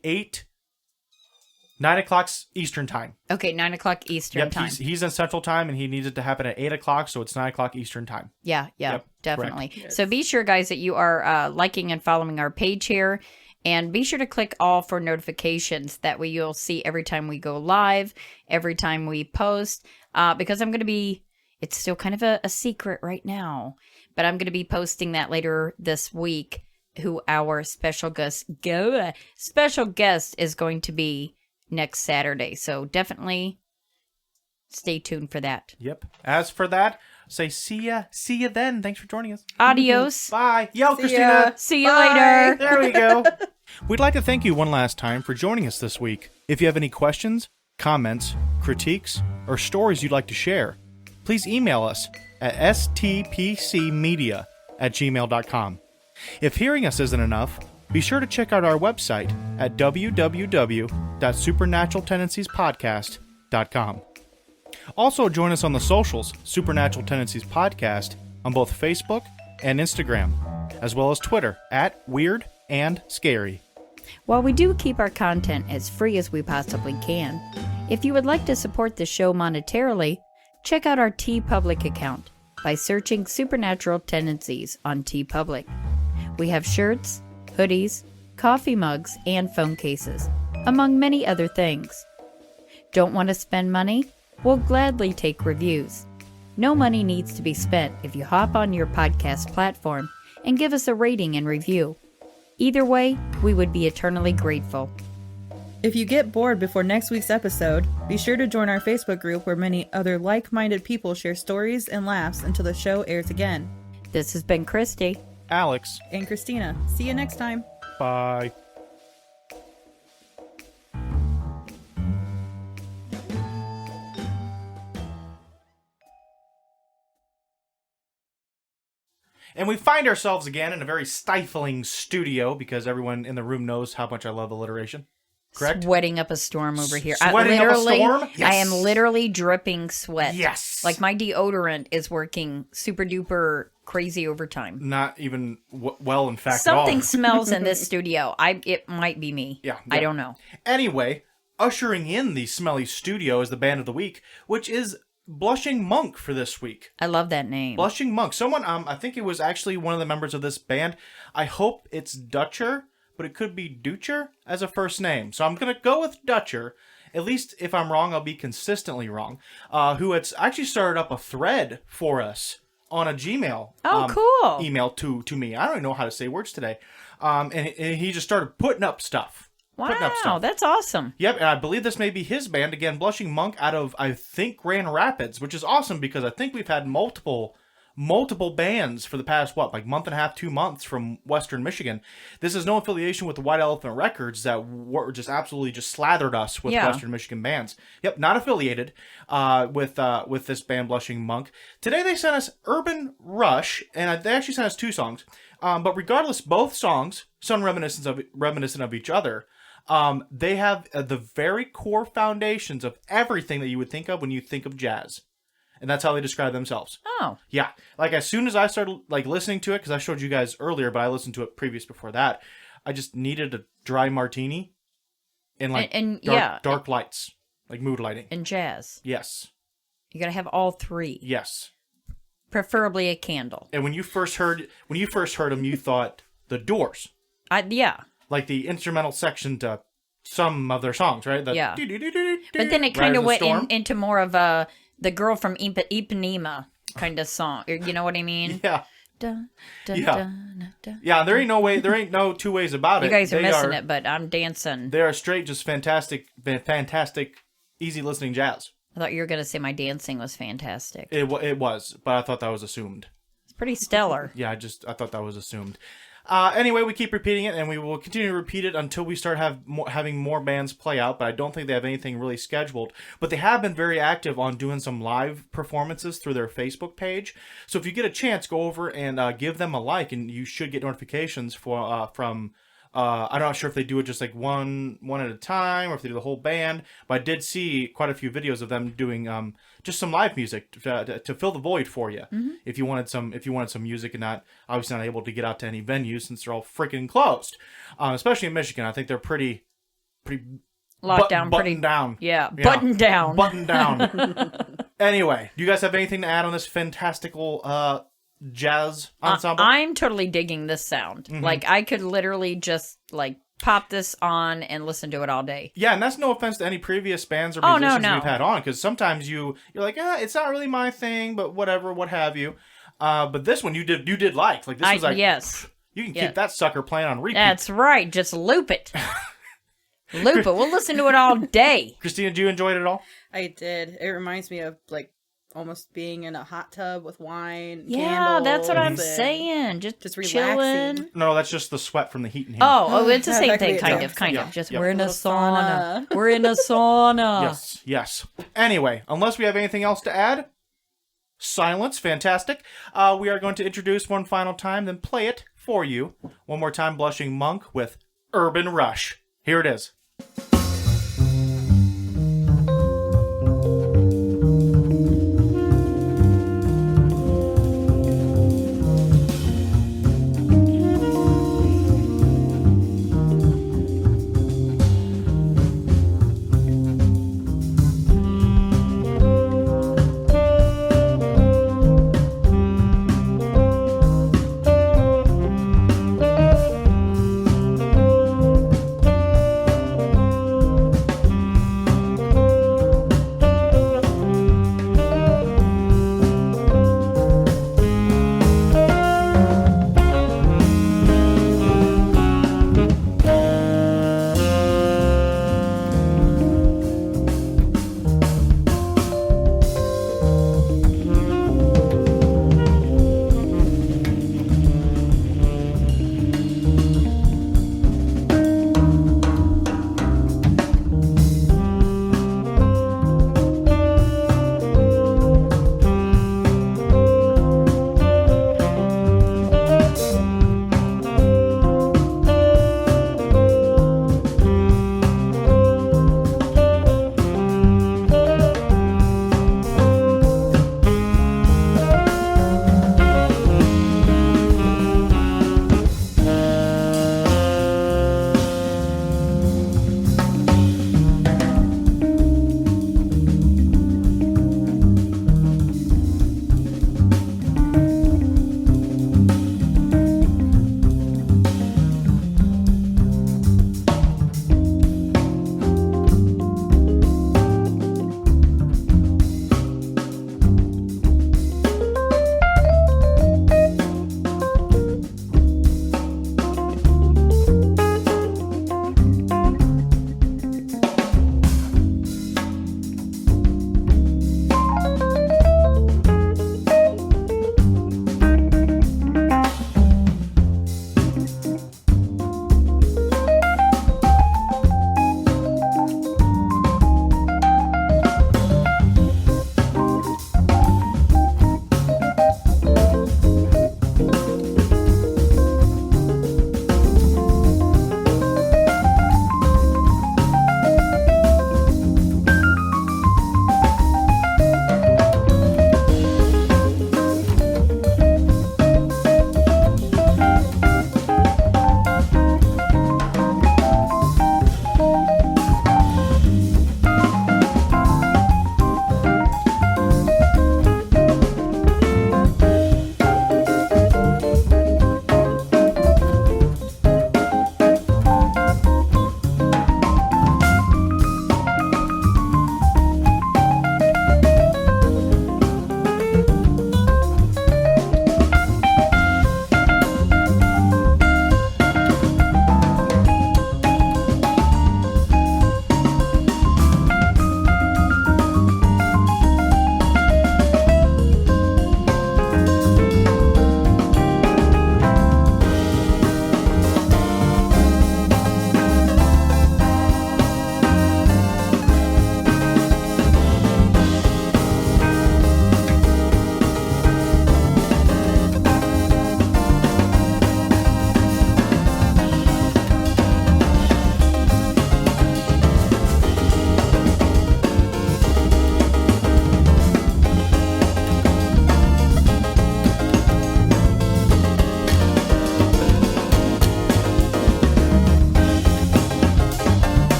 9 o'clock Eastern time. Okay, 9 o'clock Eastern time. He's in Central time and he needs it to happen at 8 o'clock, so it's 9 o'clock Eastern time. Yeah, Yep, definitely. Yes. So be sure, guys, that you are liking and following our page here. And be sure to click all for notifications. That way you'll see every time we go live, every time we post. Because I'm going to be, it's still kind of a secret right now, but I'm going to be posting that later this week, who our special guest is going to be next Saturday. So definitely stay tuned for that. Yep. As for that, say see ya then. Thanks for joining us. Adios. Bye. Yo, See Christina. ya. See you Bye. later. There we go. We'd like to thank you one last time for joining us this week. If you have any questions, comments, critiques, or stories you'd like to share, please email us at stpcmedia@gmail.com. If hearing us isn't enough, be sure to check out our website at www.supernaturaltendenciespodcast.com. Also join us on the socials, Supernatural Tendencies Podcast, on both Facebook and Instagram, as well as Twitter at Weird and Scary. While we do keep our content as free as we possibly can, if you would like to support the show monetarily, check out our TeePublic account by searching Supernatural Tendencies on TeePublic. We have shirts, hoodies, coffee mugs, and phone cases, among many other things. Don't want to spend money? We'll gladly take reviews. No money needs to be spent if you hop on your podcast platform and give us a rating and review. Either way, we would be eternally grateful. If you get bored before next week's episode, be sure to join our Facebook group where many other like-minded people share stories and laughs until the show airs again. This has been Christie. Alex. And Christina. See you next time. Bye. And we find ourselves again in a very stifling studio because everyone in the room knows how much I love alliteration. Correct? Sweating up a storm over here. Sweating up a storm? Yes. I am literally dripping sweat. Yes. Like my deodorant is working super duper crazy overtime. Not even well, in fact, Something at all. smells in this studio. It might be me. Yeah. I don't know. Anyway, ushering in the smelly studio is the band of the week, which is Blushing Monk for this week. I love that name. Blushing Monk. Someone, I think it was actually one of the members of this band. I hope it's Dutcher, but it could be Dutcher as a first name. So I'm going to go with Dutcher. At least if I'm wrong, I'll be consistently wrong. Who had actually started up a thread for us on a Gmail. Cool. Email to me. I don't even know how to say words today. And he just started putting up stuff. Wow, that's awesome. Yep, and I believe this may be his band again, Blushing Monk, out of I think Grand Rapids, which is awesome because I think we've had multiple bands for the past month and a half, 2 months from Western Michigan. This is no affiliation with the White Elephant Records that were just absolutely just slathered us with Western Michigan bands. Yep, not affiliated with this band Blushing Monk. Today they sent us Urban Rush, and they actually sent us 2 songs. But regardless, both songs sound reminiscent of each other. They have the very core foundations of everything that you would think of when you think of jazz. And that's how they describe themselves. Oh. Yeah. Like, as soon as I started, listening to it, because I showed you guys earlier, but I listened to it previous before that, I just needed a dry martini and dark lights. Like mood lighting. And jazz. Yes. You gotta have all 3. Yes. Preferably a candle. And when you first heard them, you thought The Doors. Yeah. Like the instrumental section to some of their songs, right? Yeah. But then it kind of went into more of the girl from Ipanema kind of song. You know what I mean? Yeah. dun, dun, Yeah. dun, dun. Yeah, there ain't no two ways about it. You guys are They missing it, but I'm dancing. They are straight, just fantastic, easy listening jazz. I thought you were going to say my dancing was fantastic. It was, but I thought that was assumed. It's pretty stellar. Yeah, I thought that was assumed. Anyway, we keep repeating it, and we will continue to repeat it until we start having more bands play out, but I don't think they have anything really scheduled. But they have been very active on doing some live performances through their Facebook page. So if you get a chance, go over and give them a like, and you should get notifications from... I'm not sure if they do it just like one at a time or if they do the whole band, but I did see quite a few videos of them doing just some live music to fill the void for you. Mm-hmm. If you wanted some music and obviously not able to get out to any venues since they're all freaking closed, especially in Michigan. I think they're pretty Locked down, buttoned down. Yeah, buttoned down. Buttoned down. Anyway, do you guys have anything to add on this fantastical jazz ensemble? I'm totally digging this sound. Mm-hmm. Like, I could literally just, like, pop this on and listen to it all day. Yeah, and that's no offense to any previous bands or musicians no. we've had on, because sometimes you're like, it's not really my thing, but whatever, what have you. But this one you did like. Like, this was like, yes. You can keep that sucker playing on repeat. That's right. Just loop it. Loop it. We'll listen to it all day. Christina, did you enjoy it at all? I did. It reminds me of, like, almost being in a hot tub with wine, Yeah, that's what I'm candles, and saying. Just chilling. relaxing. No, that's just the sweat from the heat in here. Oh, it's the Yeah, same that could thing, be kind it, of, kind yeah. of. Just Yep. we're in a Little sauna. sauna. We're in a sauna. Yes. Anyway, unless we have anything else to add, silence, fantastic. We are going to introduce one final time, then play it for you. One more time, Blushing Monk with Urban Rush. Here it is.